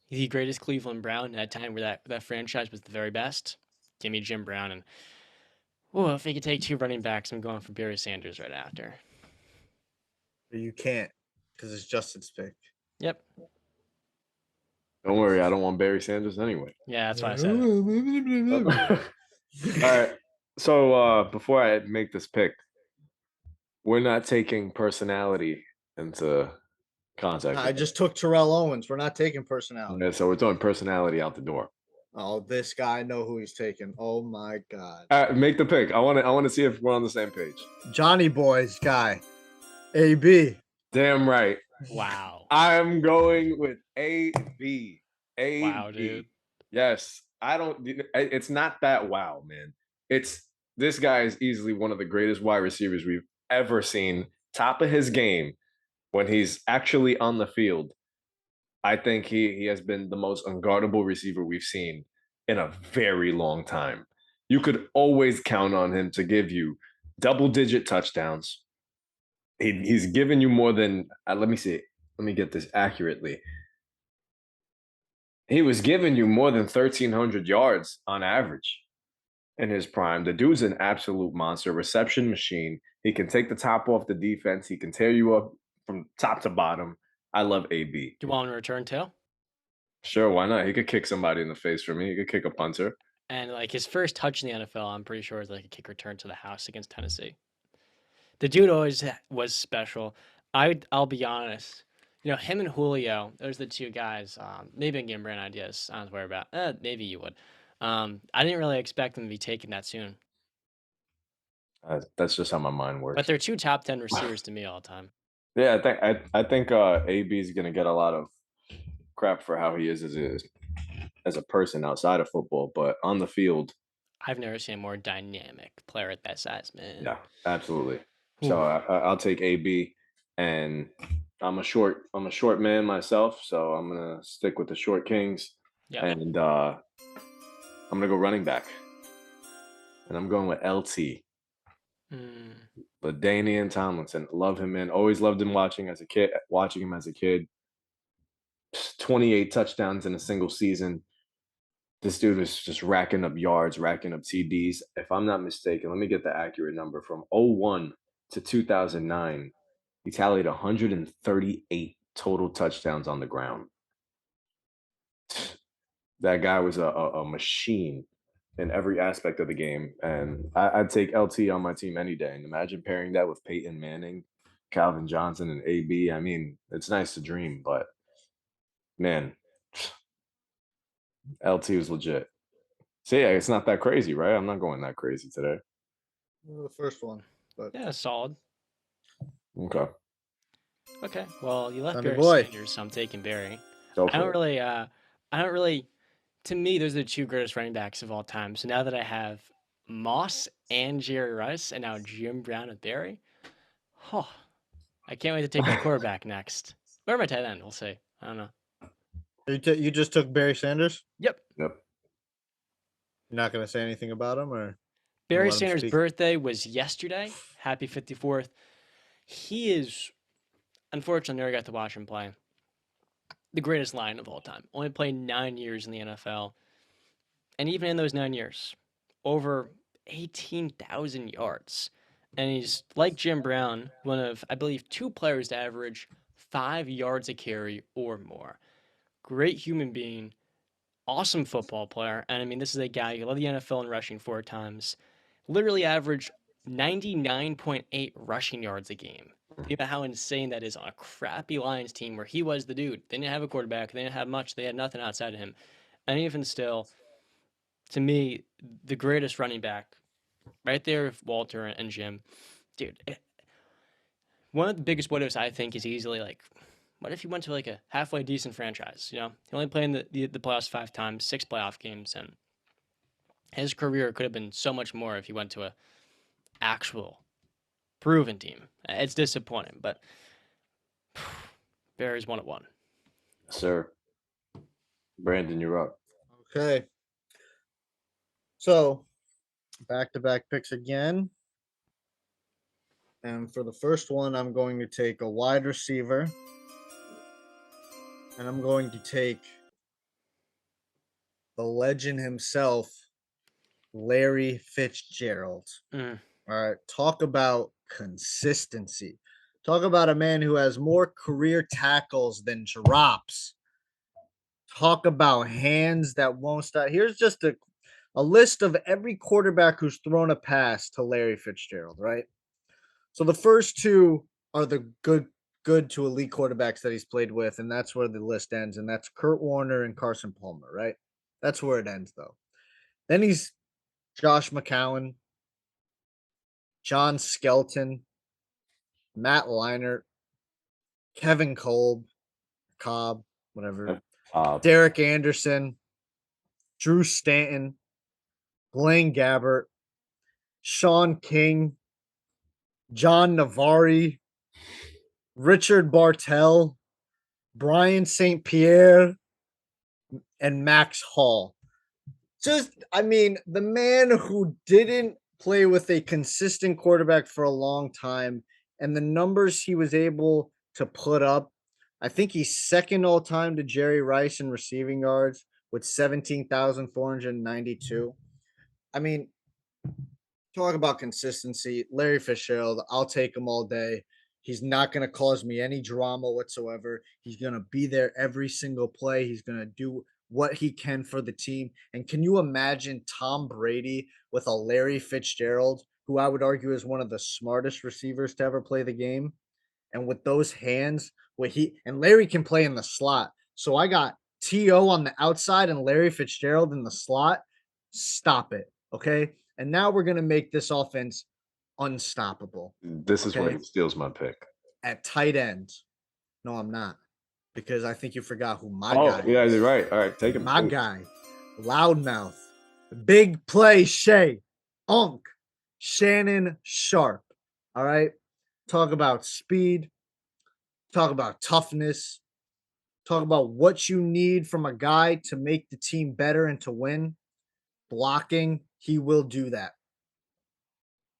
the greatest Cleveland Brown at a time where that franchise was the very best, give me Jim Brown. And if we could take two running backs, I'm going for Barry Sanders right after. You can't, because it's Justin's pick. Yep. Don't worry, I don't want Barry Sanders anyway. Yeah, that's why I said it. All right. So before I make this pick, we're not taking personality into context. I just took Terrell Owens. We're not taking personality. Yeah, so we're throwing personality out the door. Oh, this guy, I know who he's taking. Oh my God. All right, make the pick. I want to see if we're on the same page. Johnny Boy's guy. AB. Damn right. Wow. I'm going with AB. AB. Wow, dude. Yes. It's not that wow, man. This guy is easily one of the greatest wide receivers we've ever seen. Top of his game when he's actually on the field. I think he has been the most unguardable receiver we've seen in a very long time. You could always count on him to give you double-digit touchdowns. He's given you more than let me see. Let me get this accurately. He was giving you more than 1,300 yards on average in his prime. The dude's an absolute monster, reception machine. He can take the top off the defense. He can tear you up from top to bottom. I love AB. Do you want him to return too? Sure, why not? He could kick somebody in the face for me. He could kick a punter. And like his first touch in the NFL, I'm pretty sure is like a kick return to the house against Tennessee. The dude always was special. I'll be honest. Him and Julio, those are the two guys. Maybe I'm getting brand ideas. I don't worry about. Maybe you would. I didn't really expect them to be taken that soon. That's just how my mind works. But they're two top 10 receivers to me all the time. Yeah, I think AB is gonna get a lot of crap for how he is as a person outside of football, but on the field, I've never seen a more dynamic player at that size, man. Yeah, absolutely. So I'll take AB, and I'm a short man myself, so I'm gonna stick with the short kings, and I'm gonna go running back, and I'm going with LT. LaDainian Tomlinson, love him, man. Always loved him watching him as a kid. 28 touchdowns in a single season. This dude was just racking up yards, racking up TDs. If I'm not mistaken, let me get the accurate number. From 01 to 2009, he tallied 138 total touchdowns on the ground. That guy was a machine in every aspect of the game. And I'd take LT on my team any day. And imagine pairing that with Peyton Manning, Calvin Johnson, and AB. I mean, it's nice to dream, but man, LT was legit. So yeah, it's not that crazy, right? I'm not going that crazy today. The first one, but yeah, solid. Okay. Okay. Well, you left Johnny Barry boy. Sanders, so I'm taking Barry. Go I for don't it. really. To me, those are the two greatest running backs of all time. So now that I have Moss and Jerry Rice, and now Jim Brown and Barry, I can't wait to take my quarterback next. Or my tight end, we'll see. I don't know. You just took Barry Sanders? Yep. Yep. You're not gonna say anything about him, or Barry let him Sanders' speak? birthday was yesterday. Happy 54th. He is, unfortunately, never got to watch him play. The greatest line of all time. Only played 9 years in the NFL. And even in those 9 years, over 18,000 yards. And he's, like Jim Brown, one of, I believe, 2 players to average 5 yards a carry or more. Great human being. Awesome football player. And I mean, this is a guy who led the NFL in rushing 4 times. Literally averaged 99.8 rushing yards a game. Think about how insane that is on a crappy Lions team where he was the dude. They didn't have a quarterback. They didn't have much. They had nothing outside of him. And even still, to me, the greatest running back, right there with Walter and Jim. Dude, one of the biggest what ifs I think is easily like, what if he went to like a halfway decent franchise? He only played in the playoffs 5 times, 6 playoff games, and his career could have been so much more if he went to a actual proven team. It's disappointing, but Barry's 1-1. Sir. Brandon, you're up. Okay. So, back-to-back picks again. And for the first one, I'm going to take a wide receiver. And I'm going to take the legend himself, Larry Fitzgerald. All right. Talk about consistency. Talk about a man who has more career tackles than drops. Talk about hands that won't stop. Here's just a list of every quarterback who's thrown a pass to Larry Fitzgerald, right? So the first two are the good to elite quarterbacks that he's played with, and that's where the list ends, and that's Kurt Warner and Carson Palmer, right? That's where it ends, though. Then he's Josh McCown, John Skelton, Matt Leinart, Kevin Cobb, whatever, Derek Anderson, Drew Stanton, Blaine Gabbert, Sean King, John Navarre, Richard Bartell, Brian St. Pierre, and Max Hall. The man who didn't play with a consistent quarterback for a long time, and the numbers he was able to put up, I think he's second all time to Jerry Rice in receiving yards with 17,492. Talk about consistency. Larry Fitzgerald, I'll take him all day. He's not going to cause me any drama whatsoever. He's going to be there every single play. He's going to do what he can for the team. And can you imagine Tom Brady with a Larry Fitzgerald, who I would argue is one of the smartest receivers to ever play the game? And with those hands, and Larry can play in the slot. So I got T.O. on the outside and Larry Fitzgerald in the slot. Stop it. Okay. And now we're going to make this offense unstoppable. This is where he steals my pick. At tight end. No, I'm not. Because I think you forgot who my guy is. Oh, yeah, you're right. All right, take him. My guy. Loudmouth. Big play Shay. Shannon Sharp. All right. Talk about speed. Talk about toughness. Talk about what you need from a guy to make the team better and to win. Blocking, he will do that.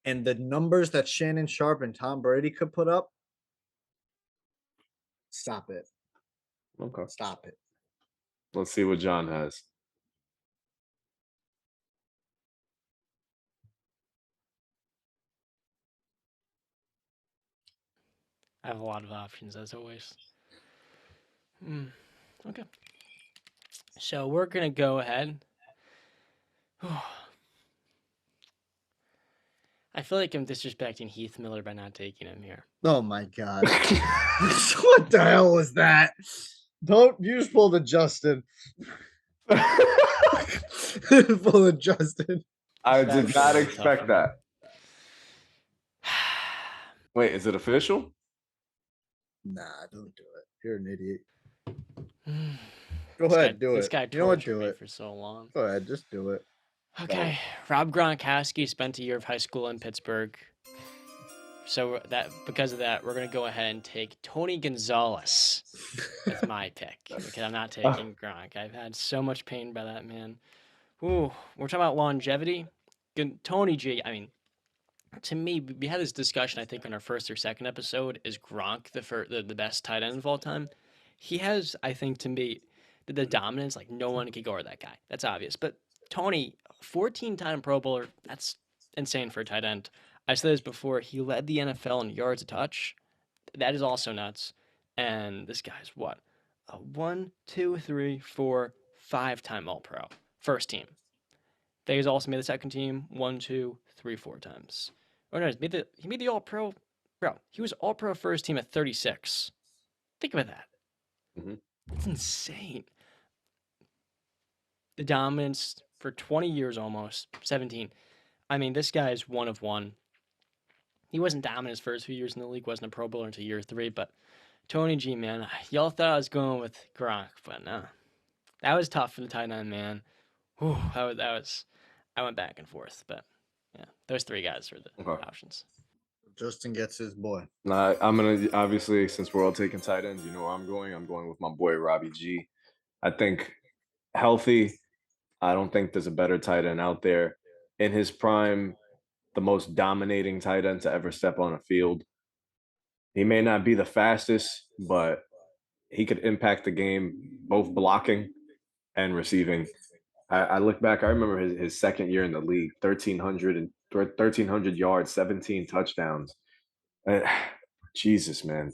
And the numbers that Shannon Sharp and Tom Brady could put up, stop it. Okay. Stop it. Let's see what John has. I have a lot of options, as always. Okay. So we're going to go ahead. I feel like I'm disrespecting Heath Miller by not taking him here. Oh, my God. What the hell was that? You just pulled a Justin. Pull a Justin. I did not expect that. Wait, is it official? Nah, don't do it. You're an idiot. Go ahead, do it. This guy tortured me for so long. Go ahead, just do it. Okay, Rob Gronkowski spent a year of high school in Pittsburgh. So because of that, we're going to go ahead and take Tony Gonzalez with my pick. Because I'm not taking Gronk. I've had so much pain by that man. Ooh, we're talking about longevity. Tony G, to me, we had this discussion, I think, on our first or second episode. Is Gronk the best tight end of all time? He has, I think, to me, the dominance. Like, no one can go over that guy. That's obvious. But Tony, 14-time Pro Bowler, that's insane for a tight end. I said this before. He led the NFL in yards a touch. That is also nuts. And this guy's what? A 1, 2, 3, 4, 5-time All-Pro. First team. He's also made the second team 1, 2, 3, 4 times. Oh no, he made the All-Pro. Bro, he was All-Pro first team at 36. Think about that. Mm-hmm. That's insane. The dominance for 20 years almost, 17. This guy is one of one. He wasn't dominant his first few years in the league, wasn't a Pro Bowler until year 3, but Tony G, man, y'all thought I was going with Gronk, but no. That was tough for the tight end, man. Whew, I went back and forth, but yeah, those 3 guys were the options. Justin gets his boy. I'm going to, obviously, since we're all taking tight ends, you know where I'm going. I'm going with my boy, Robbie G. I think healthy, I don't think there's a better tight end out there. In his prime, the most dominating tight end to ever step on a field. He may not be the fastest, but he could impact the game both blocking and receiving. I look back, I remember his second year in the league, 1,300 yards, 17 touchdowns. Uh, Jesus, man.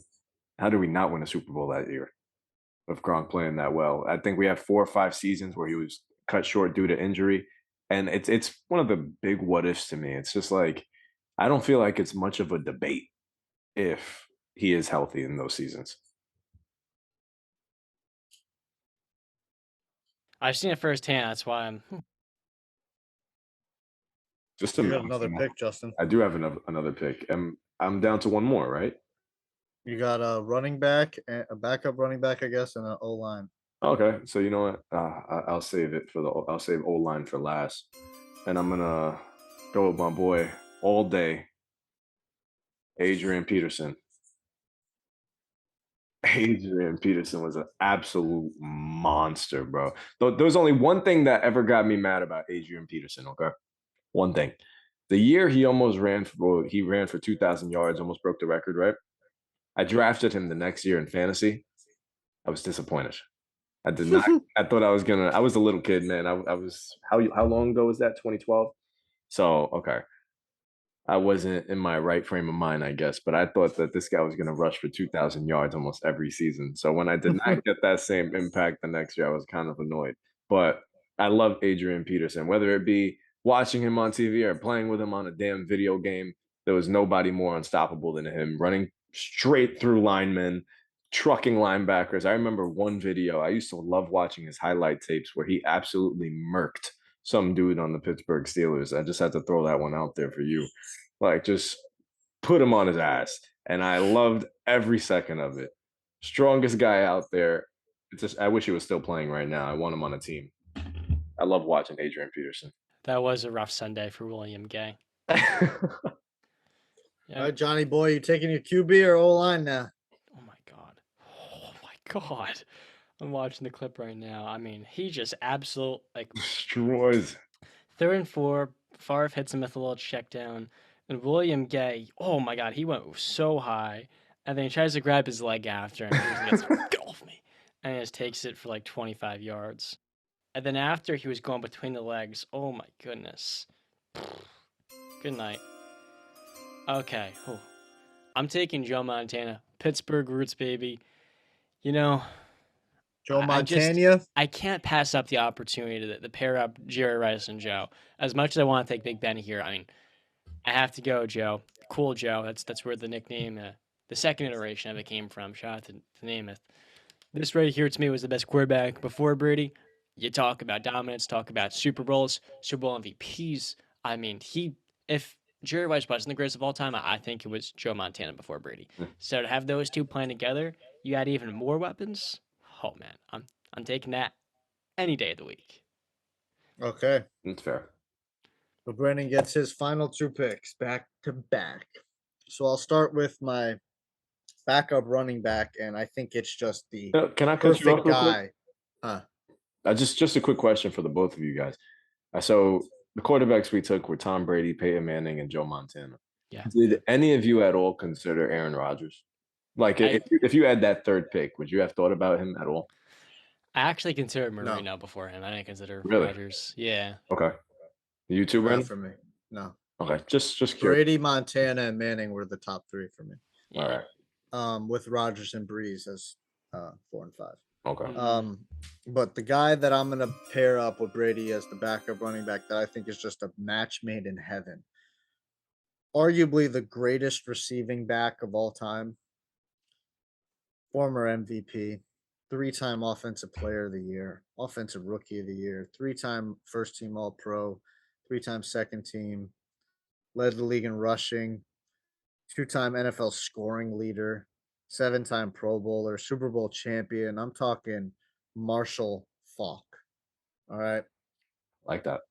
How did we not win a Super Bowl that year with Gronk playing that well? I think we have 4 or 5 seasons where he was cut short due to injury. And it's one of the big what ifs to me. It's just like I don't feel like it's much of a debate if he is healthy in those seasons. I've seen it firsthand. That's why I'm. Just You a got another pick, Justin. I do have another pick. I'm down to one more, right? You got a running back, a backup running back, I guess, and an O line. Okay, so you know what? I'll save it for I'll save O line for last, and I'm gonna go with my boy all day, Adrian Peterson. Adrian Peterson was an absolute monster, bro. There was only one thing that ever got me mad about Adrian Peterson. Okay, one thing. The year he ran for 2,000 yards, almost broke the record, right? I drafted him the next year in fantasy. I was disappointed. I did not. I thought I was gonna. I was a little kid, man. I was how long ago was that? 2012. So okay, I wasn't in my right frame of mind, I guess. But I thought that this guy was gonna rush for 2,000 yards almost every season. So when I did not get that same impact the next year, I was kind of annoyed. But I love Adrian Peterson, whether it be watching him on TV or playing with him on a damn video game. There was nobody more unstoppable than him, running straight through linemen, trucking linebackers. I remember one video. I used to love watching his highlight tapes where he absolutely murked some dude on the Pittsburgh Steelers. I just had to throw that one out there for you. Like, just put him on his ass. And I loved every second of it. Strongest guy out there. It's just, I wish he was still playing right now. I want him on a team. I love watching Adrian Peterson. That was a rough Sunday for William Gay. All right, Johnny boy, you taking your QB or O line now? Oh my god. Oh my god. I'm watching the clip right now. I mean, he just absolute destroys. 3rd and 4. Favre hits him with a little check down. And William Gay, oh my god, he went so high. And then he tries to grab his leg after and he gets get off me. And he just takes it for like 25 yards. And then after he was going between the legs, oh my goodness. Good night. Okay. Whew. I'm taking Joe Montana. Pittsburgh roots, baby. You know, Joe Montana. I can't pass up the opportunity to pair up Jerry Rice and Joe. As much as I want to take Big Ben here, I mean, I have to go Joe. Cool Joe. That's where the nickname, the second iteration of it came from. Shout out to Namath. This right here to me was the best quarterback before Brady. You talk about dominance, talk about Super Bowls, Super Bowl MVPs. I mean, if Jerry Rice wasn't the greatest of all time, I think it was Joe Montana before Brady. So to have those two playing together, you add even more weapons. Oh man, I'm taking that any day of the week. Okay, that's fair. So Brandon gets his final 2 picks back to back. So I'll start with my backup running back, and I think it's just the Can I cut you off guy. Just a quick question for the both of you guys. So the quarterbacks we took were Tom Brady, Peyton Manning, and Joe Montana. Yeah. Did any of you at all consider Aaron Rodgers? Like, if you had that 3rd pick, would you have thought about him at all? I actually considered Marino before him. I didn't consider Rodgers. Yeah. Okay. You too, Brandon? For me, no. Okay, just curious. Brady, Montana, and Manning were the top 3 for me. Yeah. All right. With Rodgers and Breeze as 4 and 5. Okay. But the guy that I'm gonna pair up with Brady as the backup running back that I think is just a match made in heaven. Arguably the greatest receiving back of all time. Former MVP, 3-time Offensive Player of the Year, Offensive Rookie of the Year, 3-time First Team All Pro, 3-time Second Team, led the league in rushing, 2-time NFL scoring leader, 7-time Pro Bowler, Super Bowl champion. I'm talking Marshall Faulk. All right. Like that.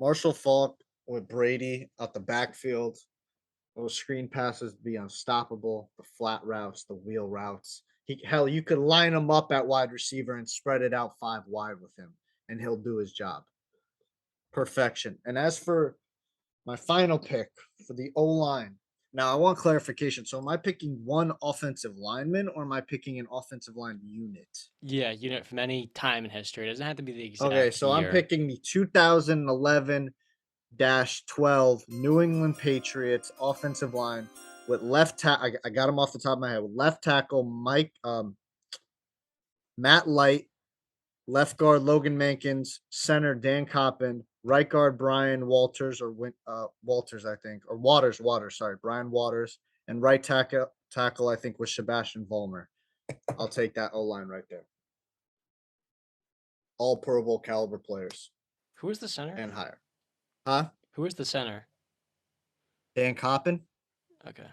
Marshall Faulk with Brady out the backfield. Those screen passes be unstoppable. The flat routes, the wheel routes. Hell, you could line him up at wide receiver and spread it out 5 wide with him, and he'll do his job. perfection. And as for my final pick for the O-line, now I want clarification. So am I picking one offensive lineman or am I picking an offensive line unit? Yeah, unit from any time in history. It doesn't have to be the exact Okay, so I'm year. picking the 2011-12 New England Patriots offensive line with left tackle. I got him off the top of my head. With left tackle Matt Light, left guard Logan Mankins, center Dan Coppin, right guard Brian Walters Walters, I think, or Waters. Sorry, Brian Waters, and right tackle I think was Sebastian Vollmer. I'll take that O line right there. All Pro Bowl caliber players. Who was the center? And higher. Huh? Who was the center? Dan Coppin. Okay.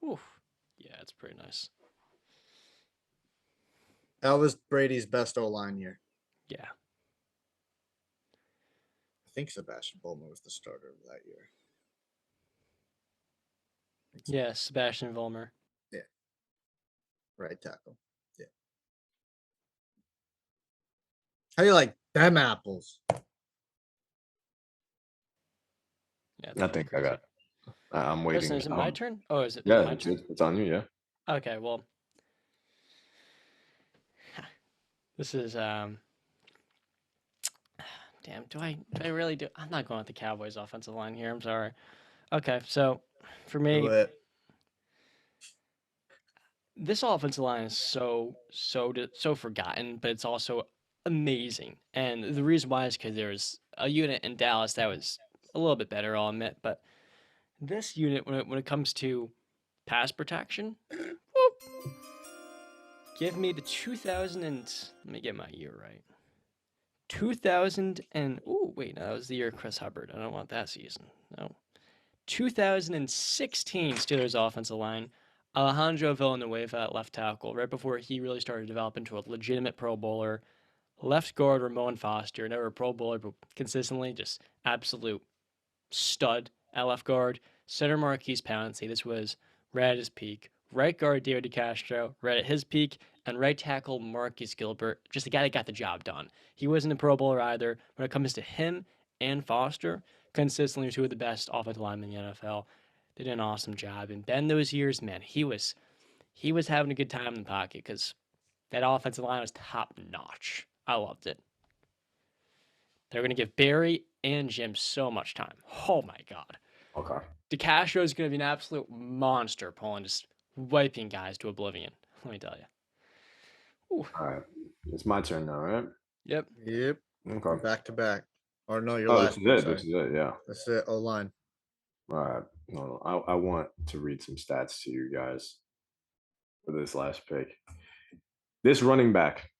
Oof. Yeah, it's pretty nice. That was Brady's best O-line year. Yeah. I think Sebastian Vollmer was the starter of that year. Yeah, Sebastian Vollmer. Yeah. Right tackle. Yeah. How you like them apples? Yeah, I think I got. I'm waiting. Listen, is it my turn? Oh, is it? Yeah, my turn? it's on you. Yeah. Okay, well, this is damn. Do I really do? I'm not going with the Cowboys' offensive line here. I'm sorry. Okay, so for me, this offensive line is so forgotten, but it's also amazing. And the reason why is because there's a unit in Dallas that was a little bit better, I'll admit. But this unit, when it comes to pass protection, give me the 2000 and let me get my year right. 2000 and wait, no, that was the year of Chris Hubbard. I don't want that season. No. 2016 Steelers offensive line. Alejandro Villanueva at left tackle, right before he really started to develop into a legitimate Pro Bowler. Left guard Ramon Foster, never a Pro Bowler, but consistently just absolute stud at left guard. Center Marquise Pouncey, this was right at his peak. Right guard David DeCastro, right at his peak. And right tackle Marcus Gilbert, just a guy that got the job done. He wasn't a Pro Bowler either. When it comes to him and Foster, consistently two of the best offensive linemen in the NFL. They did an awesome job. And Ben, those years, man, he was having a good time in the pocket because that offensive line was top notch. I loved it. They're going to give Barry and Jim so much time. Oh my God. Okay. DeCastro is going to be an absolute monster, pulling just wiping guys to oblivion. Let me tell you. Ooh. All right, it's my turn now, right? Yep. Okay. Back to back. Or no, you're last. This is it. Yeah. That's it. O line. All right. No, I want to read some stats to you guys for this last pick. This running back.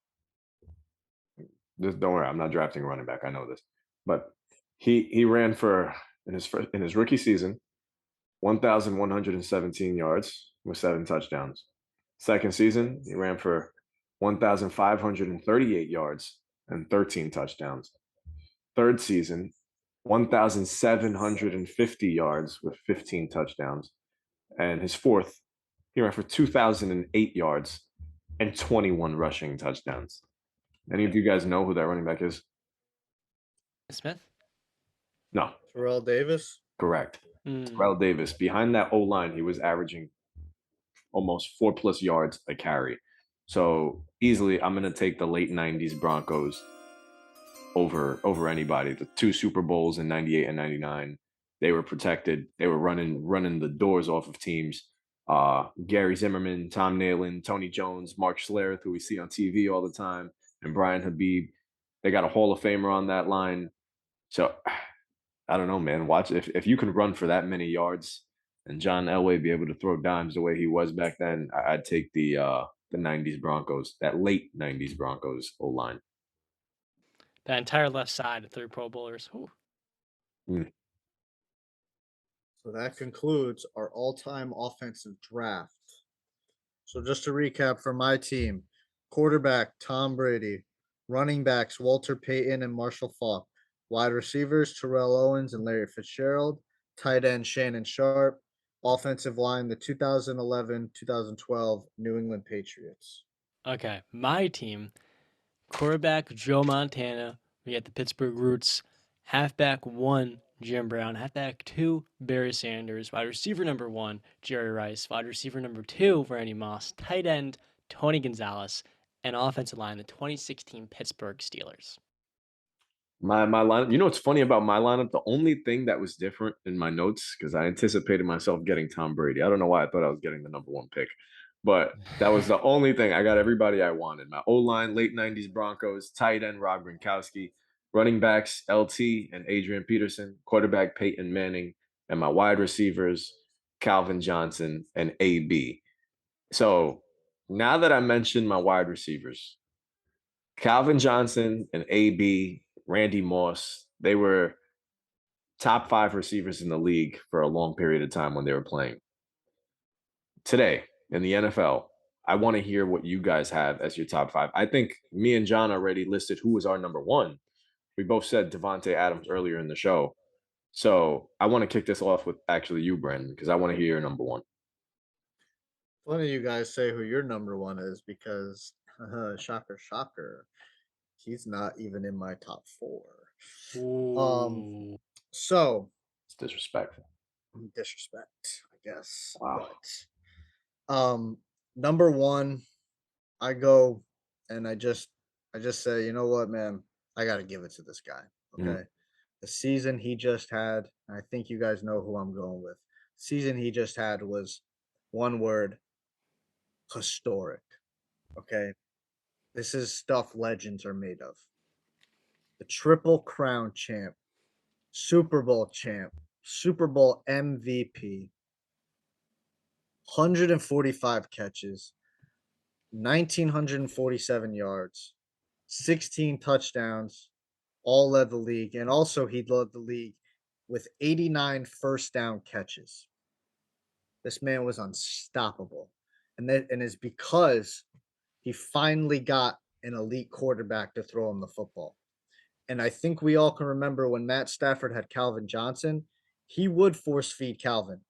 Just don't worry, I'm not drafting a running back. I know this, but he ran for in his rookie season, 1,117 yards with 7 touchdowns. Second season, he ran for 1,538 yards and 13 touchdowns. Third season, 1,750 yards with 15 touchdowns. And his fourth, he ran for 2,008 yards and 21 rushing touchdowns. Any of you guys know who that running back is? Smith? No. Terrell Davis? Correct. Terrell Davis. Behind that O-line, he was averaging almost 4+ yards a carry. So easily, I'm going to take the late 90s Broncos over anybody. The 2 Super Bowls in 98 and 99, they were protected. They were running the doors off of teams. Gary Zimmerman, Tom Nalen, Tony Jones, Mark Schlereth, who we see on TV all the time, and Brian Habib. They got a Hall of Famer on that line. So I don't know, man. Watch if you can run for that many yards and John Elway be able to throw dimes the way he was back then, I'd take the 90s Broncos, that late 90s Broncos O-line. That entire left side of 3 Pro Bowlers. So that concludes our all-time offensive draft. So just to recap for my team, quarterback Tom Brady, running backs Walter Payton and Marshall Faulk, wide receivers Terrell Owens and Larry Fitzgerald, tight end Shannon Sharp, offensive line the 2011-2012 New England Patriots. Okay, my team, quarterback Joe Montana. We got the Pittsburgh roots. Halfback 1, Jim Brown. Halfback 2, Barry Sanders. Wide receiver number 1, Jerry Rice. Wide receiver number 2, Randy Moss. Tight end, Tony Gonzalez. And offensive line, the 2016 Pittsburgh Steelers. My lineup. You know what's funny about my lineup? The only thing that was different in my notes, because I anticipated myself getting Tom Brady. I don't know why I thought I was getting the number 1 pick, but that was the only thing. I got everybody I wanted. My O-line, late 90s Broncos, tight end Rob Gronkowski, running backs LT and Adrian Peterson, quarterback Peyton Manning, and my wide receivers Calvin Johnson and AB. So now that I mentioned my wide receivers, Calvin Johnson and AB, Randy Moss, they were top 5 receivers in the league for a long period of time when they were playing. Today in the NFL, I want to hear what you guys have as your top 5. I think me and John already listed who was our number 1. We both said Devontae Adams earlier in the show. So I want to kick this off with actually you, Brandon, because I want to hear your number 1. Funny you guys say who your number 1 is because, shocker, he's not even in my top 4. Ooh. So It's disrespectful. disrespect, I guess. Wow. But number 1, I go and I just say, you know what, man, I got to give it to this guy. Okay. The season he just had, I think you guys know who I'm going with. Season he just had was one word: historic. Okay. This is stuff legends are made of. The Triple Crown champ, Super Bowl champ, Super Bowl MVP, 145 catches, 1,947 yards, 16 touchdowns, all led the league. And also he led the league with 89 first down catches. This man was unstoppable. And it's because he finally got an elite quarterback to throw him the football. And I think we all can remember when Matt Stafford had Calvin Johnson, he would force feed Calvin.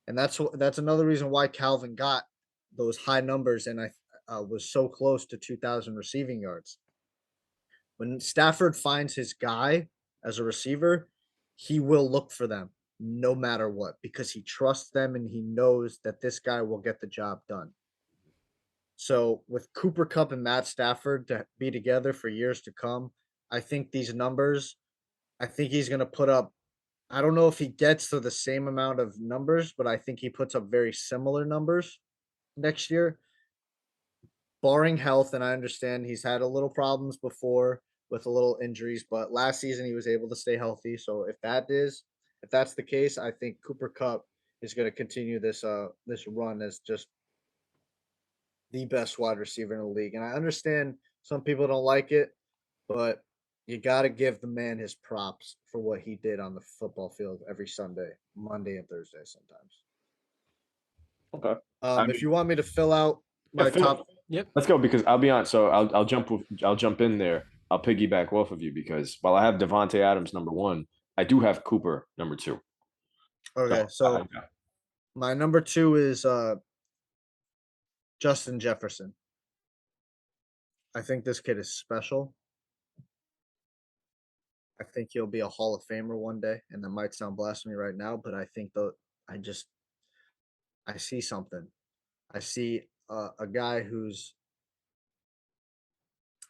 And that's another reason why Calvin got those high numbers and I was so close to 2,000 receiving yards. When Stafford finds his guy as a receiver, he will look for them no matter what because he trusts them and he knows that this guy will get the job done. So with Cooper Kupp and Matt Stafford to be together for years to come, I think these numbers, I think he's going to put up, I don't know if he gets to the same amount of numbers, but I think he puts up very similar numbers next year, barring health. And I understand he's had a little problems before with a little injuries, but last season he was able to stay healthy. So if that's the case, I think Cooper Kupp is going to continue this run as just the best wide receiver in the league. And I understand some people don't like it, but you got to give the man his props for what he did on the football field every Sunday, Monday and Thursday sometimes. Okay. If you want me to fill out my top, yep, let's go because I'll be honest. So I'll jump in there. I'll piggyback off of you because while I have Devontae Adams number 1, I do have Cooper number 2. Okay, so my number 2 is Justin Jefferson. I think this kid is special. I think he'll be a Hall of Famer one day, and that might sound blasphemy right now, but I think I see something. I see a guy who's,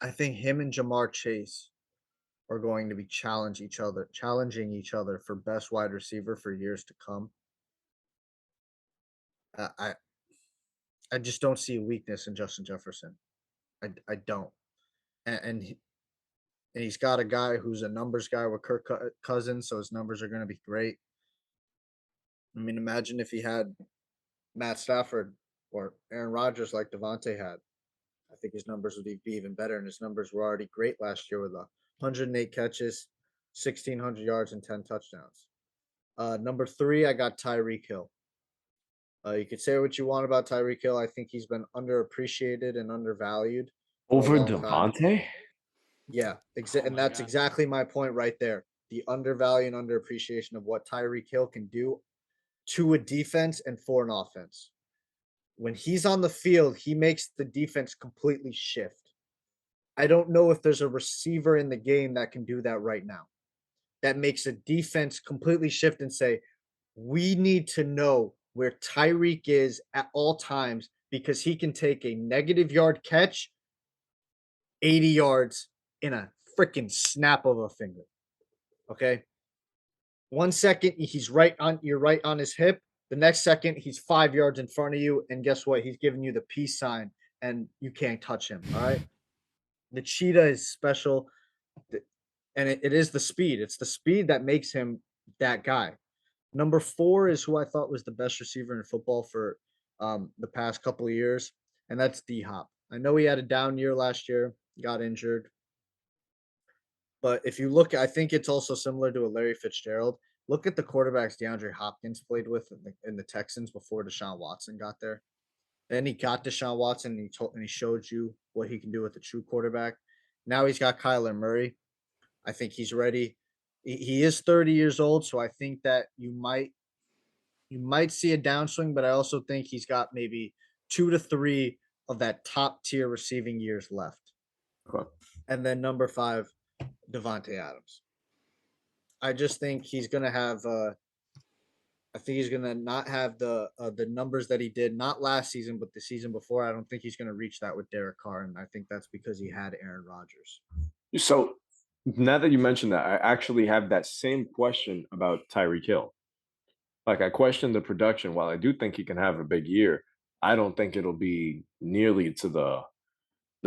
I think him and Jamar Chase are going to be challenging each other for best wide receiver for years to come. I just don't see a weakness in Justin Jefferson. I don't, and he's got a guy who's a numbers guy with Kirk Cousins, so his numbers are going to be great. I mean, imagine if he had Matt Stafford or Aaron Rodgers like Devontae had. I think his numbers would be even better, and his numbers were already great last year with 108 catches, 1,600 yards, and 10 touchdowns. Number 3, I got Tyreek Hill. You could say what you want about Tyreek Hill. I think he's been underappreciated and undervalued. Over Devontae? Yeah, and that's exactly my point right there. The undervalue and underappreciation of what Tyreek Hill can do to a defense and for an offense. When he's on the field, he makes the defense completely shift. I don't know if there's a receiver in the game that can do that right now. that makes a defense completely shift and say, we need to know where Tyreek is at all times because he can take a negative yard catch 80 yards in a freaking snap of a finger. Okay. 1 second, you're right on his hip. The next second, he's 5 yards in front of you. And guess what? He's giving you the peace sign and you can't touch him. All right. The cheetah is special. And it is the speed. It's the speed that makes him that guy. Number 4 is who I thought was the best receiver in football for the past couple of years, and that's D-Hop. I know he had a down year last year, got injured. But if you look, I think it's also similar to a Larry Fitzgerald. Look at the quarterbacks DeAndre Hopkins played with in the Texans before Deshaun Watson got there. Then he got Deshaun Watson and he showed you what he can do with a true quarterback. Now he's got Kyler Murray. I think he's ready. He is 30 years old, so I think that you might see a downswing, but I also think he's got maybe 2 to 3 of that top tier receiving years left. Okay. And then number 5, Davante Adams. I just think he's gonna have. I think he's gonna not have the numbers that he did not last season, but the season before. I don't think he's gonna reach that with Derek Carr, and I think that's because he had Aaron Rodgers. So now that you mentioned that, I actually have that same question about Tyreek Hill. Like, I question the production. While I do think he can have a big year, I don't think it'll be nearly to the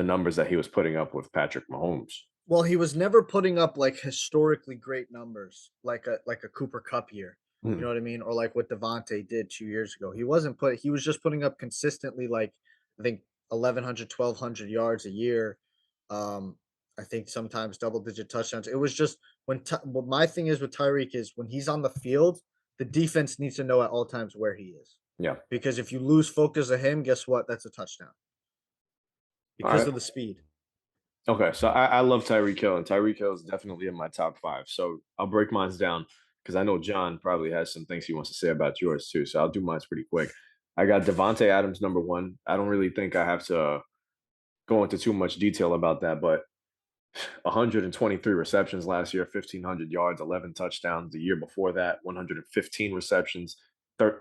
numbers that he was putting up with Patrick Mahomes. Well, he was never putting up like historically great numbers, like a Cooper Kupp year. You know what I mean? Or like what Davante did 2 years ago. He was just putting up consistently like I think 1,100, 1,200 yards a year. I think sometimes double digit touchdowns. It was just what my thing is with Tyreek is when he's on the field, the defense needs to know at all times where he is. Yeah. Because if you lose focus of him, guess what? That's a touchdown. Because of the speed. Okay, so I love Tyreek Hill, and Tyreek Hill is definitely in my top 5. So I'll break mine down because I know John probably has some things he wants to say about yours too. So I'll do mine pretty quick. I got Davante Adams number 1. I don't really think I have to go into too much detail about that, but 123 receptions last year, 1,500 yards, 11 touchdowns. The year before that, 115 receptions,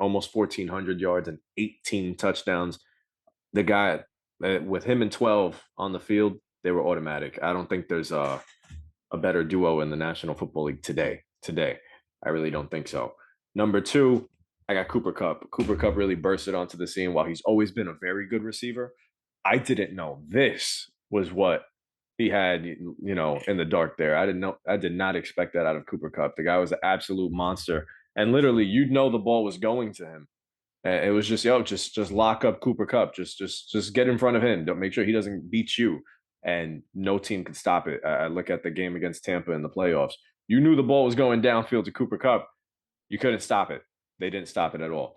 almost 1,400 yards, and 18 touchdowns. The guy, with him and 12 on the field, they were automatic. I don't think there's a better duo in the National Football League today. I really don't think so. Number 2, I got Cooper Kupp. Cooper Kupp really bursted onto the scene while he's always been a very good receiver. I didn't know this was what he had, in the dark there. I did not expect that out of Cooper Kupp. The guy was an absolute monster. And literally, the ball was going to him. And it was just, just lock up Cooper Kupp. Just get in front of him. Don't make sure he doesn't beat you. And no team could stop it. I look at the game against Tampa in the playoffs. You knew the ball was going downfield to Cooper Kupp. You couldn't stop it. They didn't stop it at all.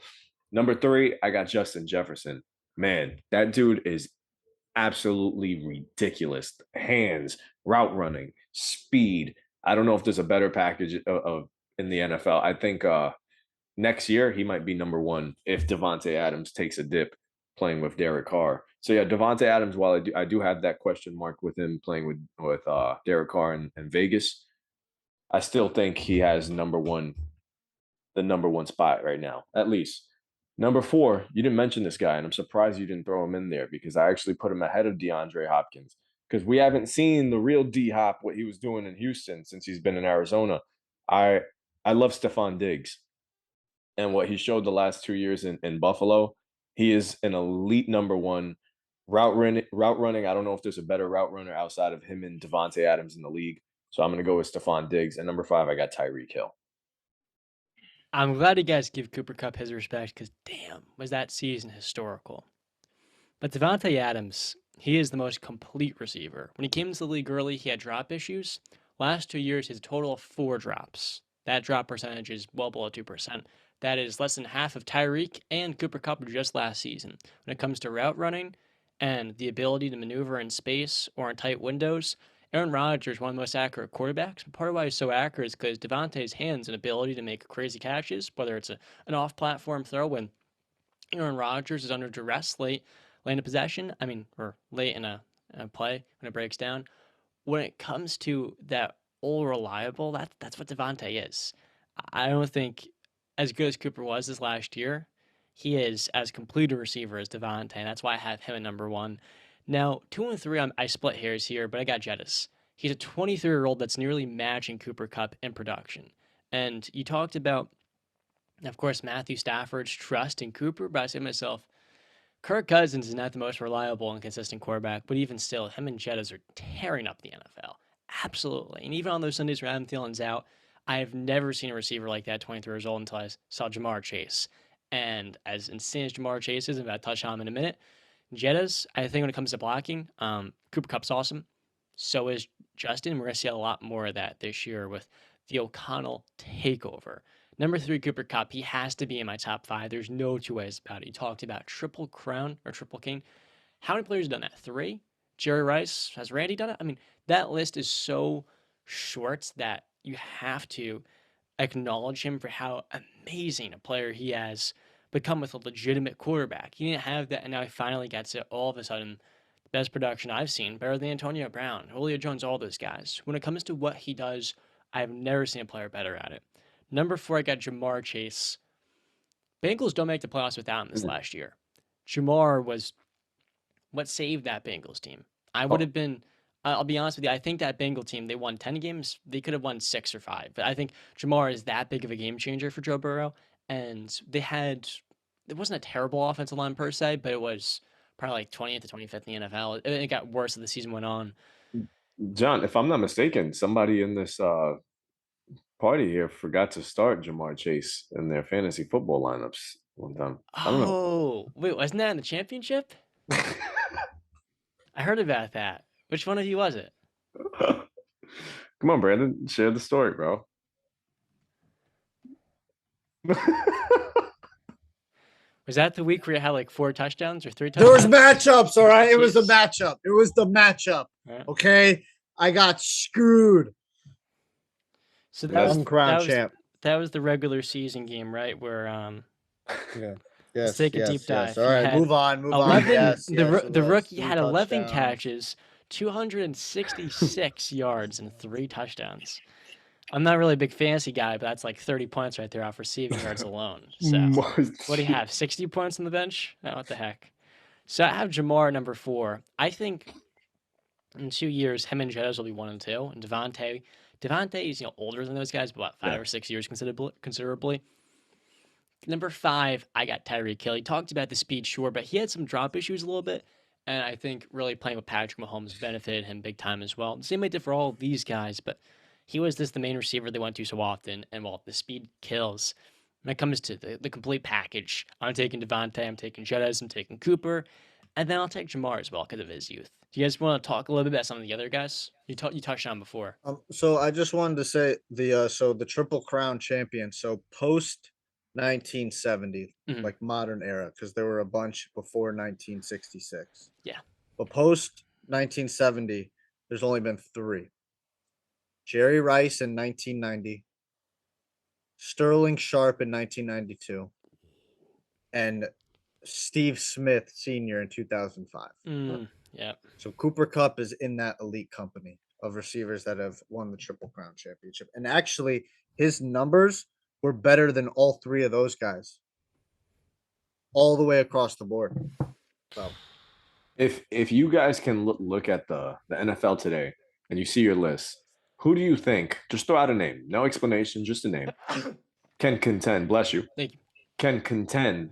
Number 3, I got Justin Jefferson. Man, that dude is absolutely ridiculous. Hands, route running, speed. I don't know if there's a better package of in the NFL. I think next year he might be number 1 if Davante Adams takes a dip playing with Derek Carr. So yeah, Davante Adams, while I do have that question mark with him playing with Derek Carr in Vegas, I still think he has the number 1 spot right now, at least. Number 4, you didn't mention this guy, and I'm surprised you didn't throw him in there because I actually put him ahead of DeAndre Hopkins because we haven't seen the real D-Hop, what he was doing in Houston since he's been in Arizona. I love Stephon Diggs and what he showed the last 2 years in Buffalo. He is an elite number 1 route running. I don't know if there's a better route runner outside of him and Davante Adams in the league. So I'm going to go with Stephon Diggs. And number 5, I got Tyreek Hill. I'm glad you guys give Cooper Kupp his respect because, damn, was that season historical. But Davante Adams, he is the most complete receiver. When he came into the league early, he had drop issues. Last 2 years, he has a total of 4 drops. That drop percentage is well below 2%. That is less than half of Tyreek and Cooper Kupp just last season. When it comes to route running and the ability to maneuver in space or in tight windows, Aaron Rodgers is one of the most accurate quarterbacks. But part of why he's so accurate is because Davante's hands and ability to make crazy catches, whether it's an off-platform throw when Aaron Rodgers is under duress late in a possession, or late in a play when it breaks down. When it comes to that all reliable, that's what Devontae is. I don't think, as good as Cooper was this last year, he is as complete a receiver as Devontae, and that's why I have him at number one. Now, 2 and 3, I split hairs here, but I got Jettis. He's a 23-year-old that's nearly matching Cooper Kupp in production. And you talked about, of course, Matthew Stafford's trust in Cooper, but I say to myself, Kirk Cousins is not the most reliable and consistent quarterback, but even still, him and Jettis are tearing up the NFL. Absolutely. And even on those Sundays where Adam Thielen's out, I have never seen a receiver like that, 23 years old, until I saw Jamar Chase. And as insane as Jamar Chase is, I'm about to touch on him in a minute, Jettis, I think when it comes to blocking, Cooper Kupp's awesome. So is Justin. We're going to see a lot more of that this year with the O'Connell takeover. Number 3, Cooper Kupp. He has to be in my top 5. There's no two ways about it. You talked about Triple Crown or Triple King. How many players have done that? 3? Jerry Rice. Has Randy done it? I mean, that list is so short that you have to acknowledge him for how amazing a player he has become with a legitimate quarterback. He didn't have that, and now he finally gets it. All of a sudden, the best production I've seen, better than Antonio Brown, Julio Jones, all those guys. When it comes to what he does, I've never seen a player better at it. Number 4, I got Jamar Chase. Bengals don't make the playoffs without him this last year. Jamar was what saved that Bengals team. I would have been, I'll be honest with you, I think that Bengal team, they won 10 games. They could have won 6 or 5. But I think Jamar is that big of a game changer for Joe Burrow. And it wasn't a terrible offensive line per se, but it was probably like 20th to 25th in the NFL. It got worse as the season went on. John, if I'm not mistaken, somebody in this party here forgot to start Jamar Chase in their fantasy football lineups one time. I don't know. Oh, wait, wasn't that in the championship? I heard about that. Which one of you was it? Come on, Brandon. Share the story, bro. Was that the week where you had like 4 touchdowns or 3 There was touchdowns? matchups, all right? It was the Jeez. matchup. It was the matchup. Right. Okay? I got screwed. So Uncrowned champ. that was the regular season game, right? Where Yeah. let's take a deep dive. All right, He had move on. 11, Yes, the rookie 3 had 11 touchdowns. catches, 266 yards, and 3 touchdowns. I'm not really a big fantasy guy, but that's like 30 points right there off receiving yards alone. So what do you have? 60 points on the bench? Oh, what the heck? So I have Jamar number 4. I think in 2 years, him and Jettis will be 1 and 2, and Devontae is older than those guys, but about 5 or 6 years considerably. Number 5, I got Tyreek Hill. He talked about the speed, sure, but he had some drop issues a little bit, and I think really playing with Patrick Mahomes benefited him big time as well. The same way it did for all of these guys, but he was the main receiver they went to so often, and well, the speed kills. When it comes to the complete package, I'm taking Devontae, I'm taking Jettis, I'm taking Cooper, and then I'll take Jamar as well because of his youth. Do you guys want to talk a little bit about some of the other guys you touched on before? So I just wanted to say the Triple Crown champion. So post 1970, like modern era, because there were a bunch before 1966. Yeah. But post 1970, there's only been 3. Jerry Rice in 1990, Sterling Sharp in 1992, and Steve Smith Sr. in 2005. Yeah. So Cooper Kupp is in that elite company of receivers that have won the Triple Crown championship. And actually, his numbers were better than all 3 of those guys, all the way across the board. So, if you guys can look at the NFL today and you see your list, who do you think, just throw out a name, no explanation, just a name, can contend, bless you, Thank you, can contend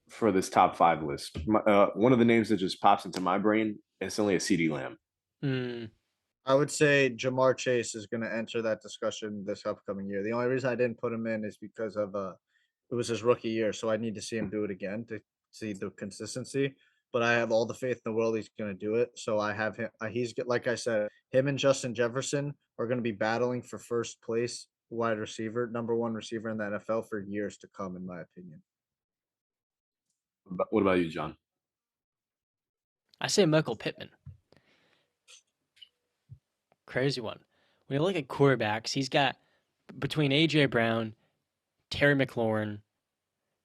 for this top 5 list? One of the names that just pops into my brain instantly is CeeDee Lamb. I would say Jamar Chase is going to enter that discussion this upcoming year. The only reason I didn't put him in is because of it was his rookie year, so I need to see him do it again to see the consistency. But I have all the faith in the world he's going to do it. So I have him. Like I said, him and Justin Jefferson are going to be battling for first place wide receiver, number 1 receiver in the NFL for years to come, in my opinion. What about you, John? I say Michael Pittman. Crazy one. When you look at quarterbacks, he's got between A.J. Brown, Terry McLaurin,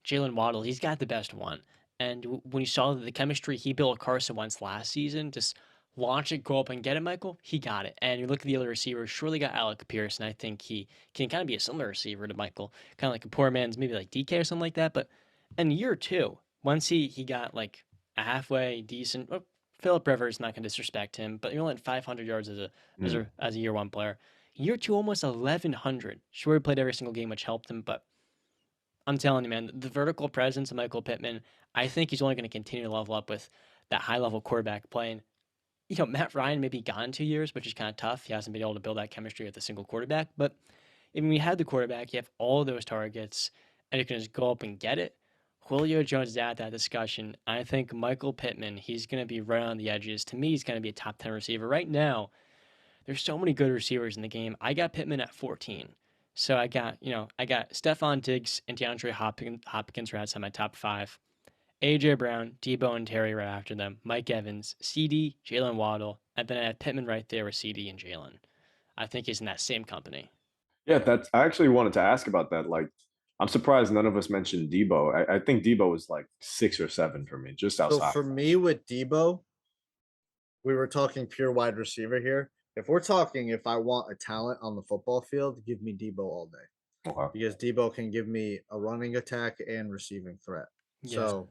Jalen Waddle, he's got the best one. And when you saw the chemistry he built with Carson Wentz last season, just launch it, go up and get it, Michael, he got it. And you look at the other receivers, surely got Alec Pierce, and I think he can kind of be a similar receiver to Michael, kind of like a poor man's maybe like DK or something like that. But in year two, once he got like a halfway decent, well, Philip Rivers, not going to disrespect him, but he only had 500 yards as a year one player. Year two, almost 1,100. Sure, he played every single game, which helped him, but I'm telling you, man, the vertical presence of Michael Pittman, I think he's only going to continue to level up with that high level quarterback playing. Matt Ryan maybe gone 2 years, which is kind of tough. He hasn't been able to build that chemistry with a single quarterback. But if we had the quarterback, you have all those targets, and you can just go up and get it. Julio Jones is at that discussion. I think Michael Pittman, he's going to be right on the edges. To me, he's going to be a top 10 receiver. Right now, there's so many good receivers in the game. I got Pittman at 14. So I got Stephon Diggs and DeAndre Hopkins right outside my top 5. A.J. Brown, Debo, and Terry right after them. Mike Evans, CD, Jalen Waddle, and then I had Pittman right there with CD and Jalen. I think he's in that same company. Yeah, I actually wanted to ask about that. Like, I'm surprised none of us mentioned Debo. I think Debo was like 6 or 7 for me, just outside. So for me with Debo, we were talking pure wide receiver here. If we're talking if I want a talent on the football field, give me Debo all day. Okay. Because Debo can give me a running attack and receiving threat. Yeah. So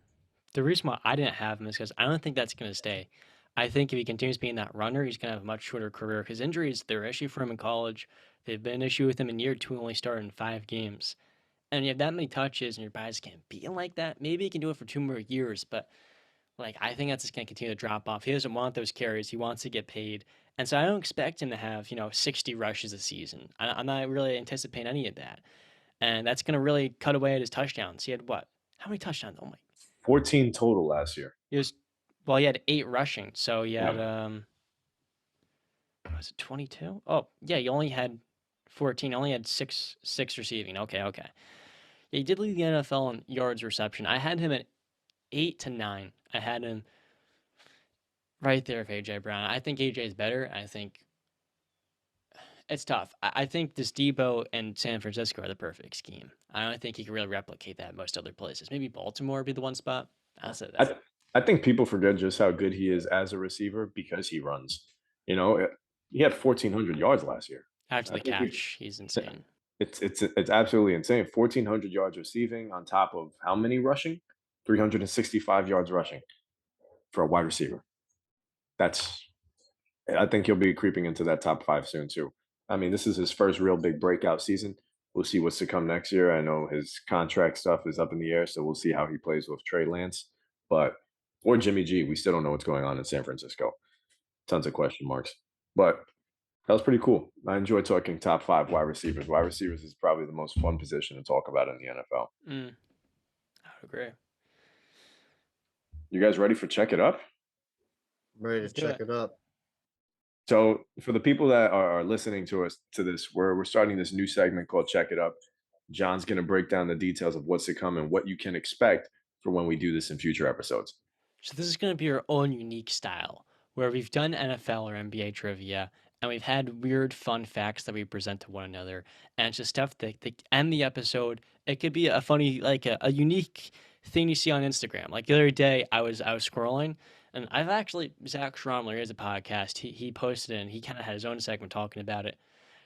the reason why I didn't have him is because I don't think that's going to stay. I think if he continues being that runner, he's going to have a much shorter career. His injuries, they're an issue for him in college. They've been an issue with him in year 2, only started in 5 games. And you have that many touches and your guys can't beat him like that. Maybe he can do it for 2 more years, but I think that's just going to continue to drop off. He doesn't want those carries. He wants to get paid. And so I don't expect him to have, 60 rushes a season. I'm not really anticipating any of that. And that's going to really cut away at his touchdowns. He had what? How many touchdowns? Oh my. 14 total last year. He had 8 rushing. So he had, was it 22? Oh, yeah, he only had 14. He only had six receiving. Okay. Yeah, he did lead the NFL in yards reception. I had him at 8 to 9. I had him right there with A.J. Brown. I think A.J. is better. I think it's tough. I think this Debo and San Francisco are the perfect scheme. I don't think he can really replicate that in most other places. Maybe Baltimore would be the one spot. I think people forget just how good he is as a receiver because he runs. He had 1,400 yards last year. After the catch, he's insane. It's absolutely insane. 1,400 yards receiving on top of how many rushing? 365 yards rushing for a wide receiver. I think he'll be creeping into that top 5 soon too. I mean, this is his first real big breakout season. We'll see what's to come next year. I know his contract stuff is up in the air, so we'll see how he plays with Trey Lance. Or Jimmy G. We still don't know what's going on in San Francisco. Tons of question marks. But that was pretty cool. I enjoy talking top 5 wide receivers. Wide receivers is probably the most fun position to talk about in the NFL. I would agree. You guys ready for Check It Up? Ready to check it up. So for the people that are listening to us to this, we're starting this new segment called Check It Up. John's going to break down the details of what's to come and what you can expect for when we do this in future episodes. So this is going to be our own unique style, where we've done NFL or NBA trivia, and we've had weird, fun facts that we present to one another, and it's just stuff that end the episode. It could be a funny, a unique thing you see on Instagram. Like the other day, I was scrolling, and I've actually, Zach Schrommler, he has a podcast, he posted it, and he kind of had his own segment talking about it.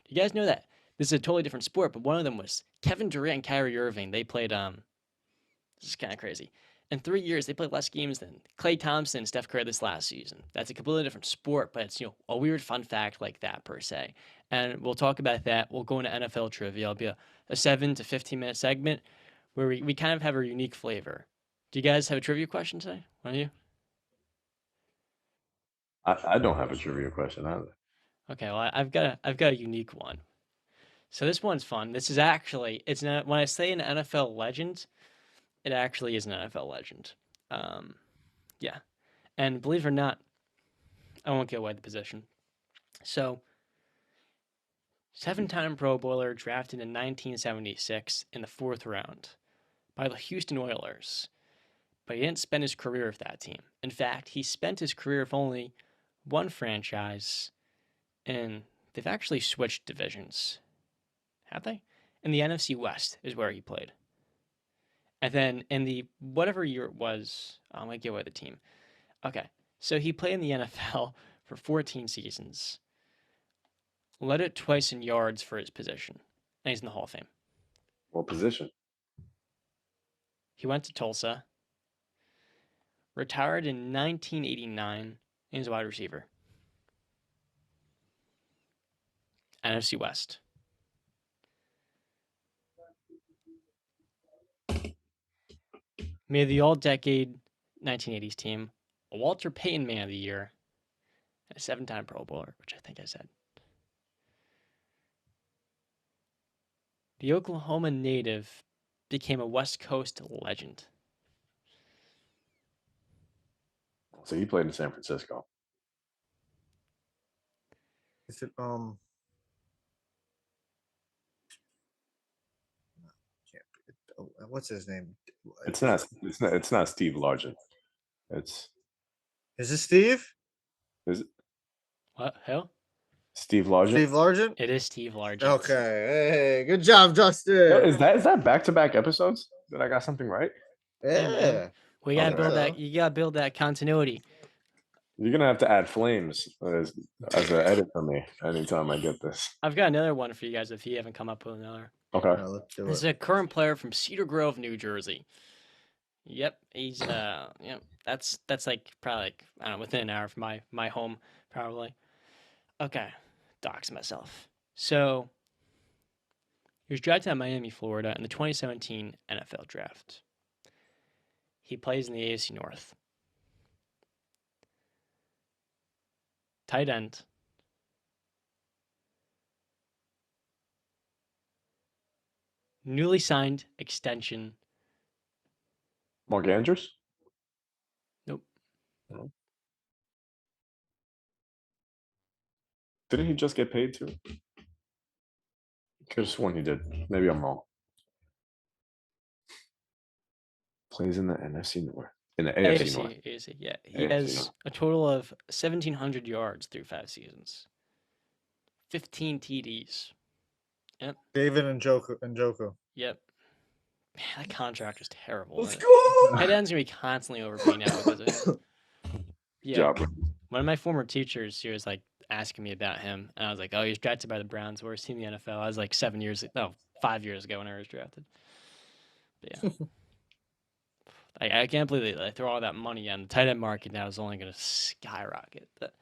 Do you guys know that? This is a totally different sport, but one of them was Kevin Durant and Kyrie Irving. They played, this is kind of crazy. In 3 years, they played less games than Klay Thompson and Steph Curry this last season. That's a completely different sport, but it's, a weird fun fact like that per se. And we'll talk about that. We'll go into NFL trivia. It'll be a 7 to 15-minute segment where we kind of have a unique flavor. Do you guys have a trivia question today? One of you? I don't have a trivia question either. Okay, well, I've got a unique one. So this one's fun. This is actually, it's not, when I say an NFL legend, it actually is an NFL legend. Yeah. And believe it or not, I won't give away the position. So, 7-time Pro Bowler drafted in 1976 in the 4th round by the Houston Oilers. But he didn't spend his career with that team. In fact, he spent his career with only one franchise, and they've actually switched divisions. Have they? In the NFC West is where he played. And then in the whatever year it was, I'm going to give away the team. Okay, so he played in the NFL for 14 seasons. Led it twice in yards for his position. And he's in the Hall of Fame. What position? He went to Tulsa. Retired in 1989. And he's a wide receiver. NFC West. Made the all-decade 1980s team. A Walter Payton Man of the Year. And a 7-time Pro Bowler, which I think I said. The Oklahoma native became a West Coast legend. So he played in San Francisco. Is it what's his name? It's not Steve Largent. Is it Steve? Is it What? Who? Steve Largent? Steve Largent? It is Steve Largent. Okay. Hey, good job, Justin. Is that back-to-back episodes? Did I got something right? Yeah. We gotta build that. You gotta build that continuity. You're gonna have to add flames as an edit for me anytime I get this. I've got another one for you guys if you haven't come up with another. Okay. No, let's do This is it. a current player from Cedar Grove, New Jersey. Yep, he's that's like probably like I don't know, within an hour from my home probably. Okay, dox myself. So he was drafted at Miami, Florida in the 2017 NFL Draft. He plays in the AFC North. Tight end. Newly signed extension. Mark Andrews? Nope. No. Didn't he just get paid too? Could have sworn he did. Maybe I'm wrong. Plays in the NFC North. In the AFC North. AFC, yeah. He AFC has North. a total of 1,700 yards through 5 seasons. 15 TDs. Yep. David and Njoku. Yep. Man, that contract is terrible. Let's go. Tight end's gonna be constantly overpaid now because of it. Yeah. Job. One of my former teachers, he was like asking me about him, and I was like, "Oh, he was drafted by the Browns, worst team in the NFL." I was like 5 years ago when I was drafted. But yeah. I can't believe they throw all that money on the tight end market now is only going to skyrocket. But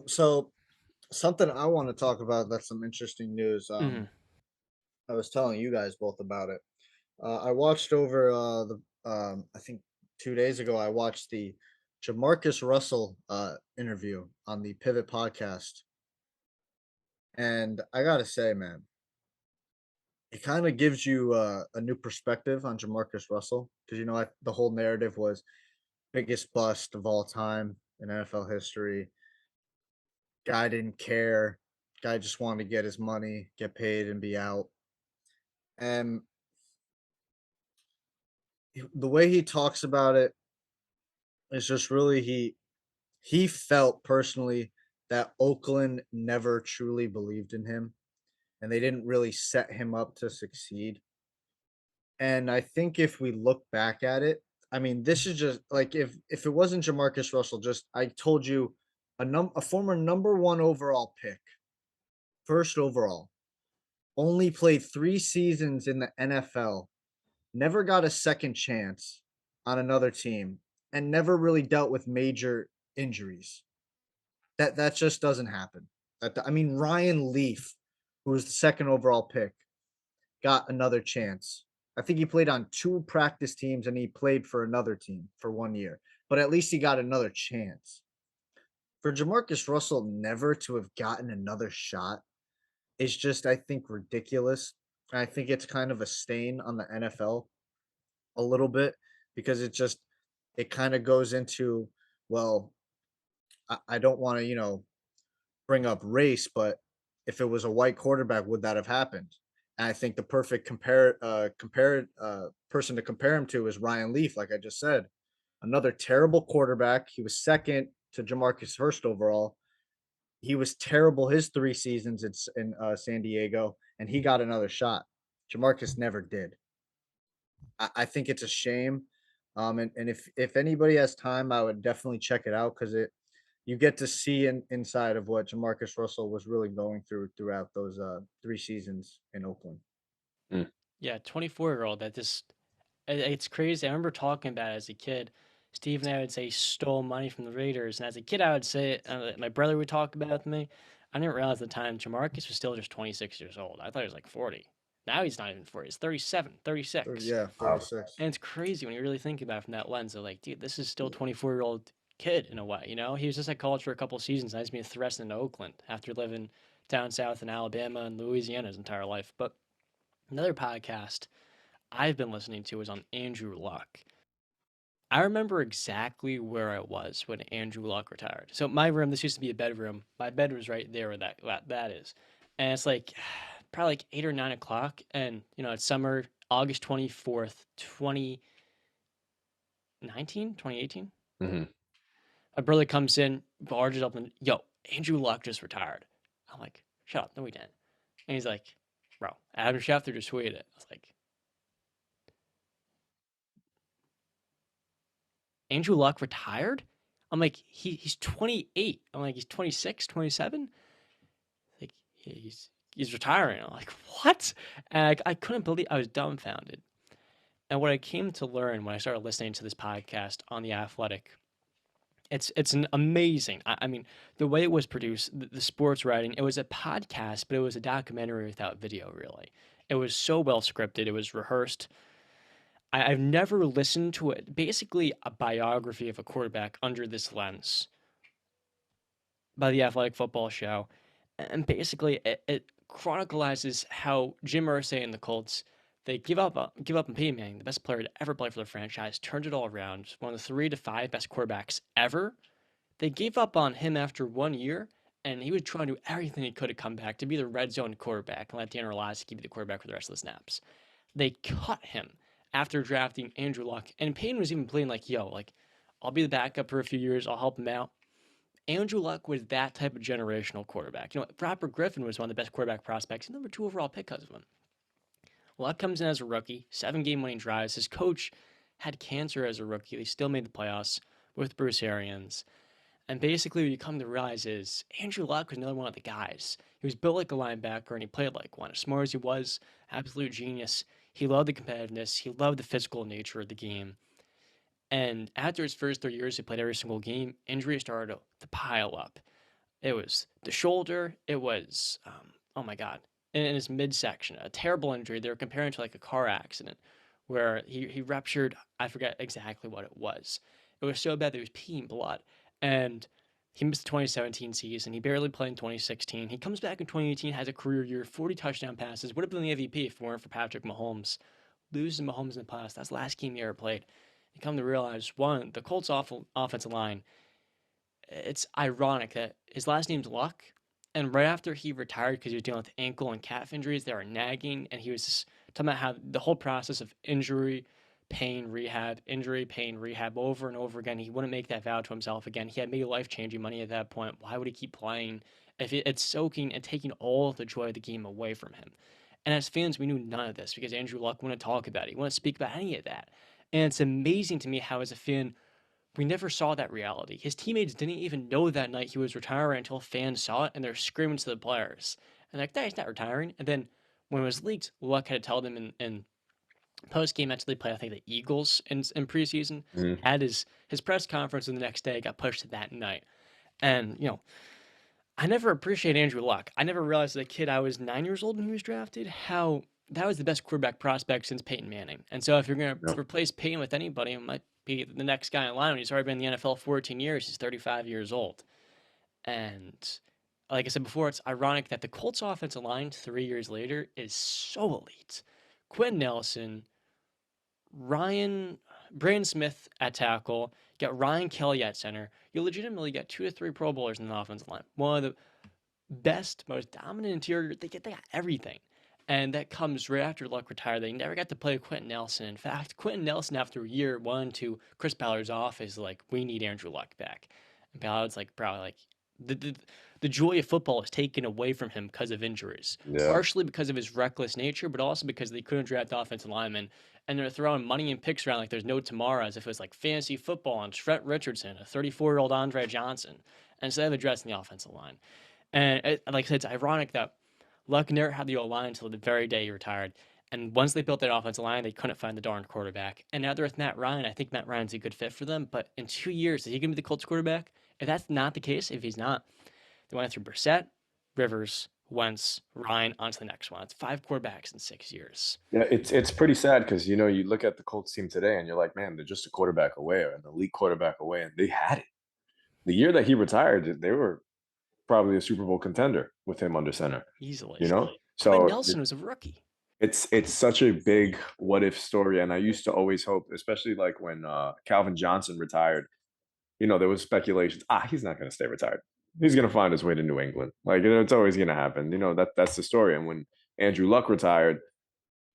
So something I want to talk about that's some interesting news. I was telling you guys both about it. I watched over I think 2 days ago. I watched the JaMarcus Russell interview on the Pivot podcast, and I gotta say, man, it kind of gives you a new perspective on JaMarcus Russell because the whole narrative was biggest bust of all time in NFL history. Guy didn't care. Guy just wanted to get his money, get paid, and be out. And the way he talks about it is just really he felt personally that Oakland never truly believed in him, and they didn't really set him up to succeed. And I think if we look back at it, I mean, this is just like if it wasn't JaMarcus Russell, just I told you a former number 1 overall pick, first overall, only played 3 seasons in the NFL, never got a second chance on another team, and never really dealt with major injuries. That just doesn't happen. I mean, Ryan Leaf, who was the second overall pick, got another chance. I think he played on 2 practice teams and he played for another team for 1 year, but at least he got another chance. For JaMarcus Russell never to have gotten another shot is just, I think, ridiculous. I think it's kind of a stain on the NFL a little bit because it kind of goes into, well, I don't want to, bring up race, but if it was a white quarterback, would that have happened? And I think the perfect person to compare him to is Ryan Leaf, like I just said. Another terrible quarterback. He was second to JaMarcus first overall. He was terrible his 3 seasons in San Diego, and he got another shot. JaMarcus never did. I think it's a shame. And if anybody has time, I would definitely check it out because you get to see inside of what JaMarcus Russell was really going throughout those 3 seasons in Oakland. Yeah, 24-year-old that just it's crazy. I remember talking about it as a kid. Steve and I would say he stole money from the Raiders, and as a kid, I would say it. My brother would talk about it with me. I didn't realize at the time JaMarcus was still just 26 years old. I thought he was like 40. Now he's not even 40. He's 37, 36. Yeah, Wow. 36. And it's crazy when you really think about it from that lens of like, dude, this is still a 24-year-old kid in a way, you know? He was just at college for a couple seasons. Now he's being thrust into Oakland after living down south in Alabama and Louisiana his entire life. But another podcast I've been listening to is on Andrew Luck. I remember exactly where I was when Andrew Luck retired. So my room, this used to be a bedroom. My bed was right there where that is. And it's like probably like 8 or 9 o'clock. And, you know, it's summer, August 24th, 2019, 2018. Mm-hmm. My brother comes in, barges up, and, yo, Andrew Luck just retired. I'm like, shut up. No, he didn't. And he's like, bro, Adam Schefter just tweeted it. I was like, Andrew Luck retired? I'm like, he's 28. I'm like, he's 26, 27? Like, he's retiring. I'm like, what? And I couldn't believe, I was dumbfounded. And what I came to learn when I started listening to this podcast on The Athletic, it's an amazing, I mean, the way it was produced, the sports writing, it was a podcast, but it was a documentary without video, really. It was so well scripted. It was rehearsed. I've never listened to it. Basically, a biography of a quarterback under this lens by the Athletic Football Show, and basically it chronicles how Jim Irsay and the Colts they give up on Peyton Manning, the best player to ever play for the franchise, turned it all around, one of the 3 to 5 best quarterbacks ever. They gave up on him after 1 year, and he was trying to do everything he could to come back to be the red zone quarterback and let Dan Orlovsky be the quarterback for the rest of the snaps. They cut him after drafting Andrew Luck. And Payne was even playing like, yo, like, I'll be the backup for a few years. I'll help him out. Andrew Luck was that type of generational quarterback. You know, Robert Griffin was one of the best quarterback prospects, and number 2 overall pick because of him. Luck comes in as a rookie, 7-game winning drives. His coach had cancer as a rookie. They still made the playoffs with Bruce Arians. And basically what you come to realize is Andrew Luck was another one of the guys. He was built like a linebacker, and he played like one. As smart as he was, absolute genius. He loved the competitiveness. He loved the physical nature of the game. And after his first 3 years, he played every single game. Injuries started to pile up. It was the shoulder. It was, oh my God, in his midsection, a terrible injury. They were comparing to like a car accident where he ruptured, I forget exactly what it was. It was so bad that he was peeing blood. And he missed the 2017 season. He barely played in 2016. He comes back in 2018, has a career year, 40 touchdown passes. Would have been the MVP if it weren't for Patrick Mahomes. Losing Mahomes in the playoffs. That's the last game he ever played. You come to realize, one, the Colts' offensive line, it's ironic that his last name's Luck, and right after he retired because he was dealing with ankle and calf injuries that were nagging, and he was just talking about how the whole process of injury, pain, rehab, injury, pain, rehab over and over again. He wouldn't make that vow to himself again. He had made life-changing money at that point. Why would he keep playing if it's soaking and taking all the joy of the game away from him? And as fans, we knew none of this because Andrew Luck wouldn't talk about it. He wouldn't speak about any of that. And it's amazing to me how, as a fan, we never saw that reality. His teammates didn't even know that night he was retiring until fans saw it, and they're screaming to the players. And like, he's not retiring. And then when it was leaked, Luck had to tell them in post-game after they played, I think, the Eagles in preseason, had his press conference the next day, got pushed to that night. And, you know, I never appreciated Andrew Luck. I never realized as a kid, I was 9 years old when he was drafted, how that was the best quarterback prospect since Peyton Manning. And so if you're going to replace Peyton with anybody, it might be the next guy in line. When he's already been in the NFL 14 years. He's 35 years old. And like I said before, it's ironic that the Colts offensive line 3 years later is so elite. Quentin Nelson, Brandon Smith at tackle, you got Ryan Kelly at center. You legitimately got 2 to 3 Pro Bowlers in the offensive line. One of the best, most dominant interior. They got everything. And that comes right after Luck retired. They never got to play Quentin Nelson. In fact, Quentin Nelson, after year 1 to Chris Ballard's office, like, we need Andrew Luck back. And Ballard's like, bro, like, the joy of football is taken away from him because of injuries. Yeah. Partially because of his reckless nature, but also because they couldn't draft offensive linemen. And they're throwing money and picks around like there's no tomorrow, as if it was like fantasy football and Trent Richardson, a 34-year-old Andre Johnson. instead of addressing the offensive line. And like I said, it's ironic that Luck never had the O-line until the very day he retired. And once they built that offensive line, they couldn't find the darn quarterback. And now they're with Matt Ryan. I think Matt Ryan's a good fit for them. But in 2 years, is he going to be the Colts quarterback? If that's not the case, if he's not, they went through Brissett, Rivers, Wentz, Ryan, on to the next one. It's 5 quarterbacks in 6 years. Yeah, it's pretty sad because you look at the Colts team today and you're like, man, they're just a quarterback away or an elite quarterback away, and they had it. The year that he retired, they were probably a Super Bowl contender with him under center. Easily. But So Nelson was a rookie. It's such a big what if story, and I used to always hope, especially like when Calvin Johnson retired. There was speculations. He's not going to stay retired. He's going to find his way to New England. Like it's always going to happen. That's the story. And when Andrew Luck retired,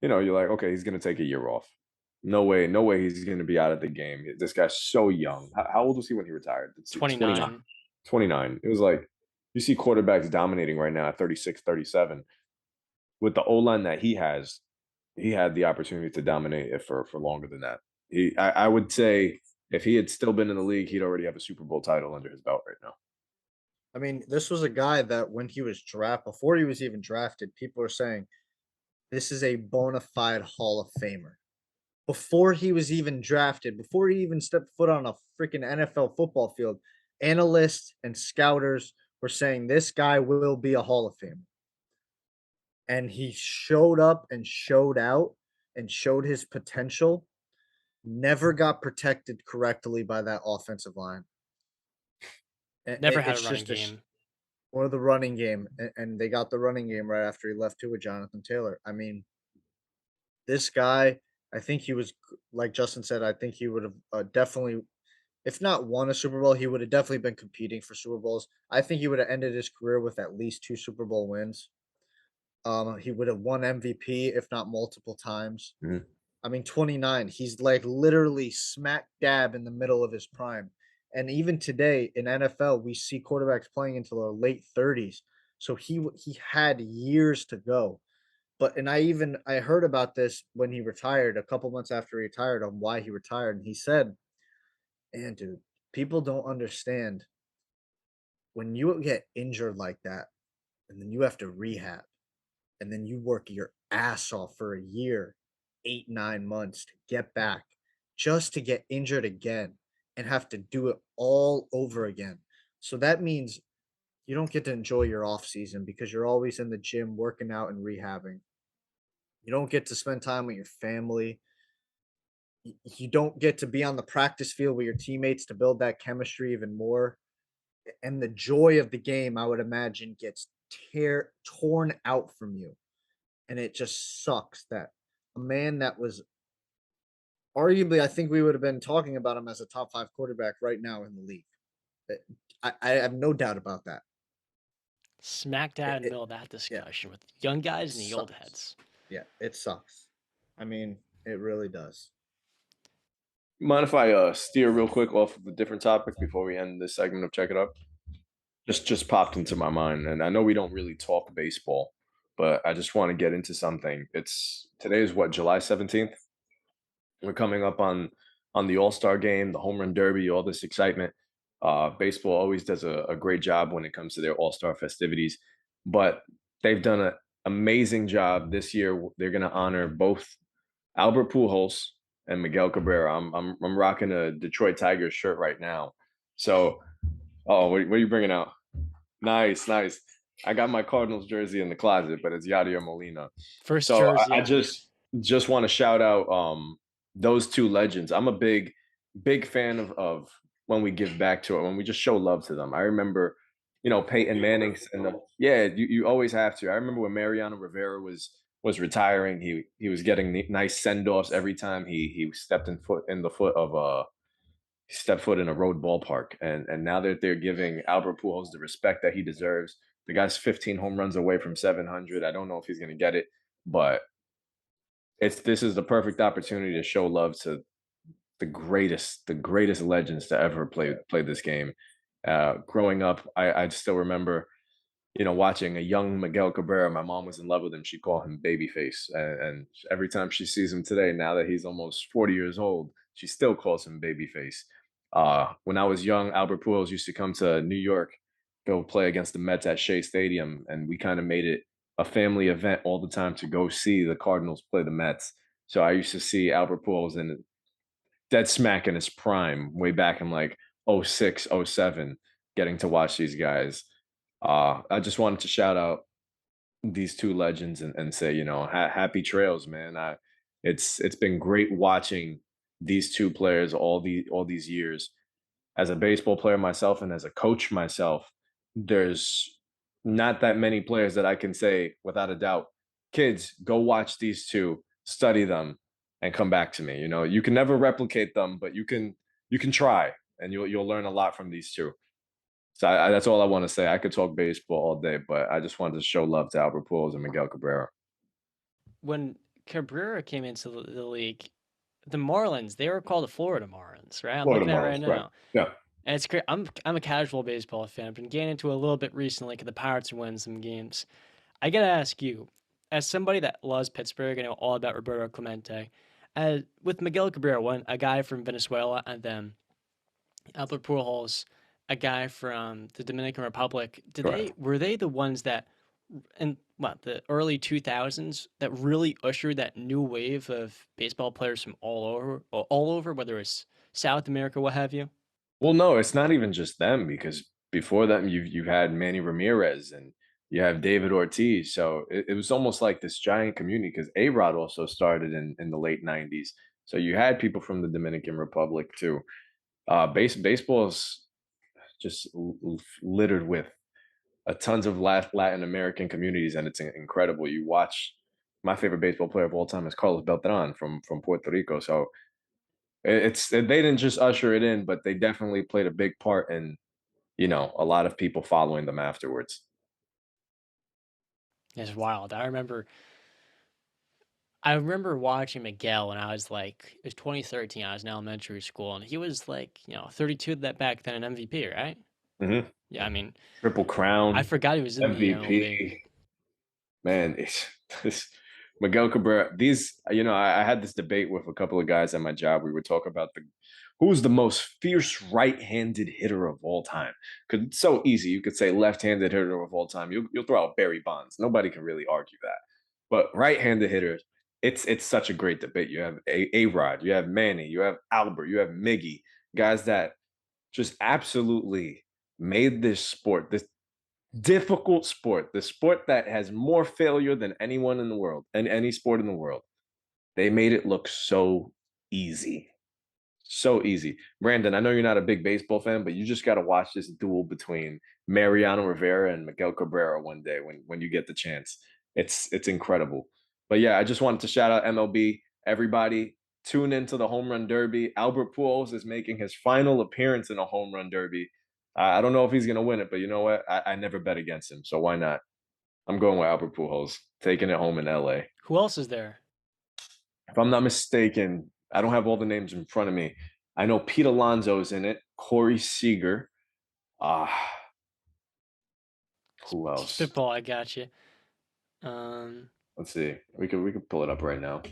you're like, okay, he's going to take a year off. No way he's going to be out of the game. This guy's so young. How old was he when he retired? 29. 29. It was like you see quarterbacks dominating right now at 36, 37. With the O-line that he has, he had the opportunity to dominate it for longer than that. I would say if he had still been in the league, he'd already have a Super Bowl title under his belt right now. I mean, this was a guy that when he was before he was even drafted, people were saying this is a bona fide Hall of Famer. Before he was even drafted, before he even stepped foot on a freaking NFL football field, analysts and scouters were saying this guy will be a Hall of Famer. And he showed up and showed out and showed his potential. Never got protected correctly by that offensive line. Never had a running game. Or the running game. And they got the running game right after he left too with Jonathan Taylor. I mean, this guy, I think he was, like Justin said, I think he would have definitely, if not won a Super Bowl, he would have definitely been competing for Super Bowls. I think he would have ended his career with at least 2 Super Bowl wins. He would have won MVP, if not multiple times. Mm-hmm. I mean, 29, he's like literally smack dab in the middle of his prime. And even today in NFL, we see quarterbacks playing until their late 30s. So he had years to go. But I heard about this when he retired, a couple months after he retired, on why he retired. And he said, man, dude, people don't understand when you get injured like that, and then you have to rehab, and then you work your ass off for a year, 8, 9 months to get back, just to get injured again and have to do it all over again. So that means you don't get to enjoy your off season because you're always in the gym working out and rehabbing. You don't get to spend time with your family. You don't get to be on the practice field with your teammates to build that chemistry even more. And the joy of the game, I would imagine, gets torn out from you. And it just sucks that a man that was arguably, I think we would have been talking about him as a top 5 quarterback right now in the league. I have no doubt about that. Smack dab in the middle of that discussion with young guys and the old heads. Yeah, it sucks. I mean, it really does. Mind if I steer real quick off of a different topic before we end this segment of Check It Up? Just popped into my mind, and I know we don't really talk baseball, but I just want to get into something. Today is what, July 17th? We're coming up on the All Star game, the Home Run Derby, all this excitement. Baseball always does a great job when it comes to their All Star festivities, but they've done an amazing job this year. They're going to honor both Albert Pujols and Miguel Cabrera. I'm rocking a Detroit Tigers shirt right now. So, what are you bringing out? Nice. I got my Cardinals jersey in the closet, but it's Yadier Molina. First so jersey. I just want to shout out those two legends. I'm a big fan of when we give back to it, when we just show love to them. I remember, Peyton Manning, and you always have to. I remember when Mariano Rivera was retiring, he was getting nice send-offs every time he stepped foot in a road ballpark, and now that they're giving Albert Pujols the respect that he deserves. The guy's 15 home runs away from 700. I don't know if he's going to get it, but this is the perfect opportunity to show love to the greatest legends to ever play this game. Growing up, I still remember, watching a young Miguel Cabrera. My mom was in love with him. She called him Babyface. And every time she sees him today, now that he's almost 40 years old, she still calls him Babyface. When I was young, Albert Pujols used to come to New York, go play against the Mets at Shea Stadium, and we kind of made it a family event all the time to go see the Cardinals play the Mets. So I used to see Albert Pujols in dead smack in his prime, way back in like '06, '07, getting to watch these guys. I just wanted to shout out these two legends and say, happy trails, man. It's been great watching these two players all these years. As a baseball player myself and as a coach myself, there's not that many players that I can say without a doubt, kids, go watch these two, study them, and come back to me. You can never replicate them, but you can try, and you'll learn a lot from these two. So that's all I want to say. I could talk baseball all day, but I just wanted to show love to Albert Pujols and Miguel Cabrera. When Cabrera came into the league, the Marlins, they were called the Florida Marlins, right? I'm Florida looking at it right Marlins, right? now. Yeah. And it's great. I'm a casual baseball fan. I've been getting into it a little bit recently because the Pirates are winning some games. I gotta ask you, as somebody that loves Pittsburgh, I know all about Roberto Clemente. With Miguel Cabrera, a guy from Venezuela, and then Albert Pujols, a guy from the Dominican Republic. Were they the ones that in the early 2000s that really ushered that new wave of baseball players from all over, whether it's South America, what have you? Well, no, it's not even just them because before them, you've had Manny Ramirez and you have David Ortiz. So it was almost like this giant community because A-Rod also started in the late '90s. So you had people from the Dominican Republic too. Baseball is just littered with a tons of Latin American communities, and it's incredible. You watch. My favorite baseball player of all time is Carlos Beltran from Puerto Rico. So they didn't just usher it in, but they definitely played a big part in a lot of people following them afterwards. It's wild. I remember watching Miguel when I was it was 2013. I was in elementary school, and he was 32 that back then, an MVP, right? Hmm. Yeah, I mean, Triple I Crown, forgot he was in the MLB. MVP. Man, it's Miguel Cabrera. I had this debate with a couple of guys at my job. We were talking about who's the most fierce right-handed hitter of all time. Because it's so easy. You could say left-handed hitter of all time. You'll throw out Barry Bonds. Nobody can really argue that. But right-handed hitters, it's such a great debate. You have A-Rod, you have Manny, you have Albert, you have Miggy, guys that just absolutely made this sport, this difficult sport, the sport that has more failure than anyone in the world and any sport in the world. They made it look so easy. So easy. Brandon, I know you're not a big baseball fan, but you just got to watch this duel between Mariano Rivera and Miguel Cabrera one day when you get the chance. It's incredible. But yeah, I just wanted to shout out MLB. Everybody, tune into the Home Run Derby. Albert Pujols is making his final appearance in a Home Run Derby. I don't know if he's gonna win it, but you know what? I never bet against him, so why not? I'm going with Albert Pujols, taking it home in LA. Who else is there? If I'm not mistaken, I don't have all the names in front of me. I know Pete Alonso's in it, Corey Seager. Uh, who else? Spitball, I got you. Um, Let's see. We could pull it up right now.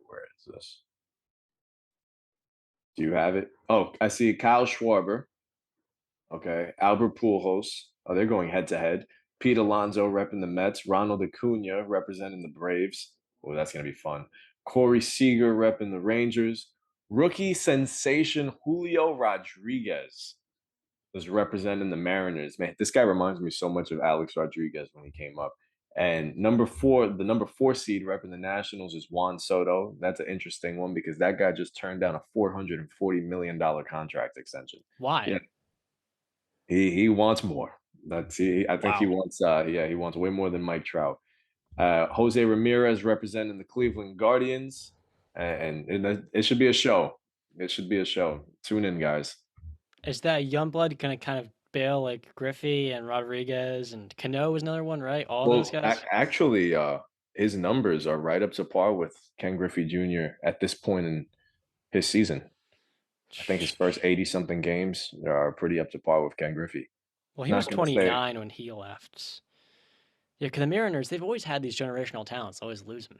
Where is this? Do you have it? Oh, I see Kyle Schwarber. Okay, Albert Pujols. Oh, they're going head to head. Pete Alonso repping the Mets. Ronald Acuna representing the Braves. Oh, that's gonna be fun. Corey Seager repping the Rangers. Rookie sensation Julio Rodriguez was representing the Mariners. Man, this guy reminds me so much of Alex Rodriguez when he came up. And the number four seed repping the Nationals is Juan Soto. That's an interesting one because that guy just turned down a $440 million contract extension. why? Yeah, he wants more. I think he Wow. wants he wants way more than Mike Trout. Jose Ramirez representing the Cleveland Guardians, and it should be a show. It should be a show. Tune in, guys. Is that Youngblood gonna kind of bail like Griffey and Rodriguez and Cano was another one, right? All those Well, guys. actually, his numbers are right up to par with Ken Griffey Jr. at this point in his season. I think his first 80 something games are pretty up to par with Ken Griffey. Well, he was Not gonna say 29 when he left. Yeah, because the Mariners, they've always had these generational talents, always lose them.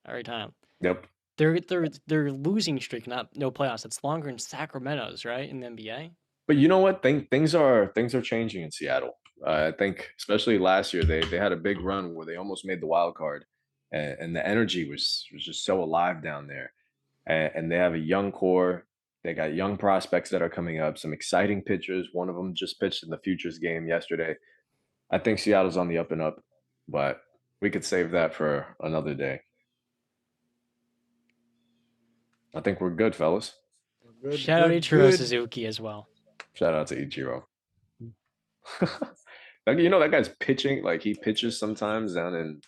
every time. Yep. Their losing streak, no playoffs. It's longer in Sacramento's, right, in the NBA. But you know what? Things are changing in Seattle. I think especially last year they had a big run where they almost made the wild card, and the energy was just so alive down there. And they have a young core. They got young prospects that are coming up. Some exciting pitchers. One of them just pitched in the Futures game yesterday. I think Seattle's on the up and up, but we could save that for another day. I think we're good, fellas. Good, Shout out good, Ichiro good. Suzuki as well. Shout out to Ichiro. You know that guy's pitching, like he pitches sometimes down in,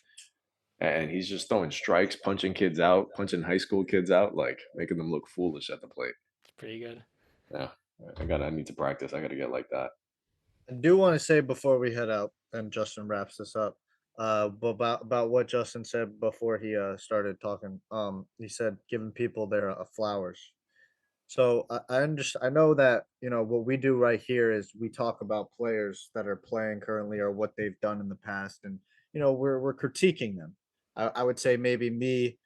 and he's just throwing strikes, punching kids out, punching high school kids out, like making them look foolish at the plate. It's pretty good. Yeah, I need to practice. I gotta get like that. I do want to say before we head out and Justin wraps this up, about what Justin said before he started talking. He said giving people their flowers. So I understand. I know that what we do right here is we talk about players that are playing currently or what they've done in the past, and we're critiquing them. I would say maybe me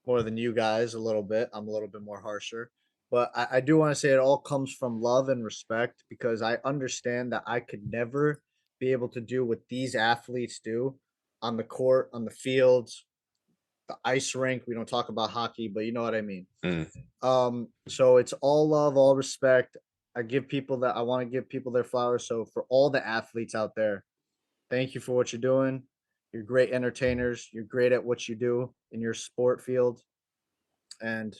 more than you guys a little bit. I'm a little bit more harsher, but I do want to say it all comes from love and respect because I understand that I could never be able to do what these athletes do on the court, on the fields, the ice rink. We don't talk about hockey, but you know what I mean. So it's all love, all respect. I want to give people their flowers. So for all the athletes out there, thank you for what you're doing. You're great entertainers. You're great at what you do in your sport field. And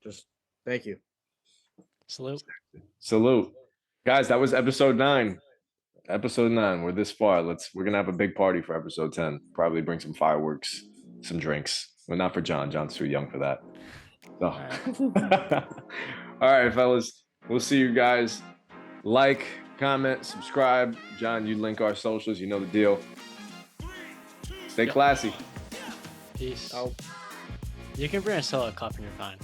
just thank you. Salute. Guys, that was episode 9. Episode 9. We're this far. We're gonna have a big party for episode 10. Probably bring some fireworks, some drinks. But not for John. John's too young for that. So. All right, fellas. We'll see you guys. Like, comment, subscribe. John, you link our socials. You know the deal. Stay classy. Peace. Out. You can bring a solo cup and you're fine.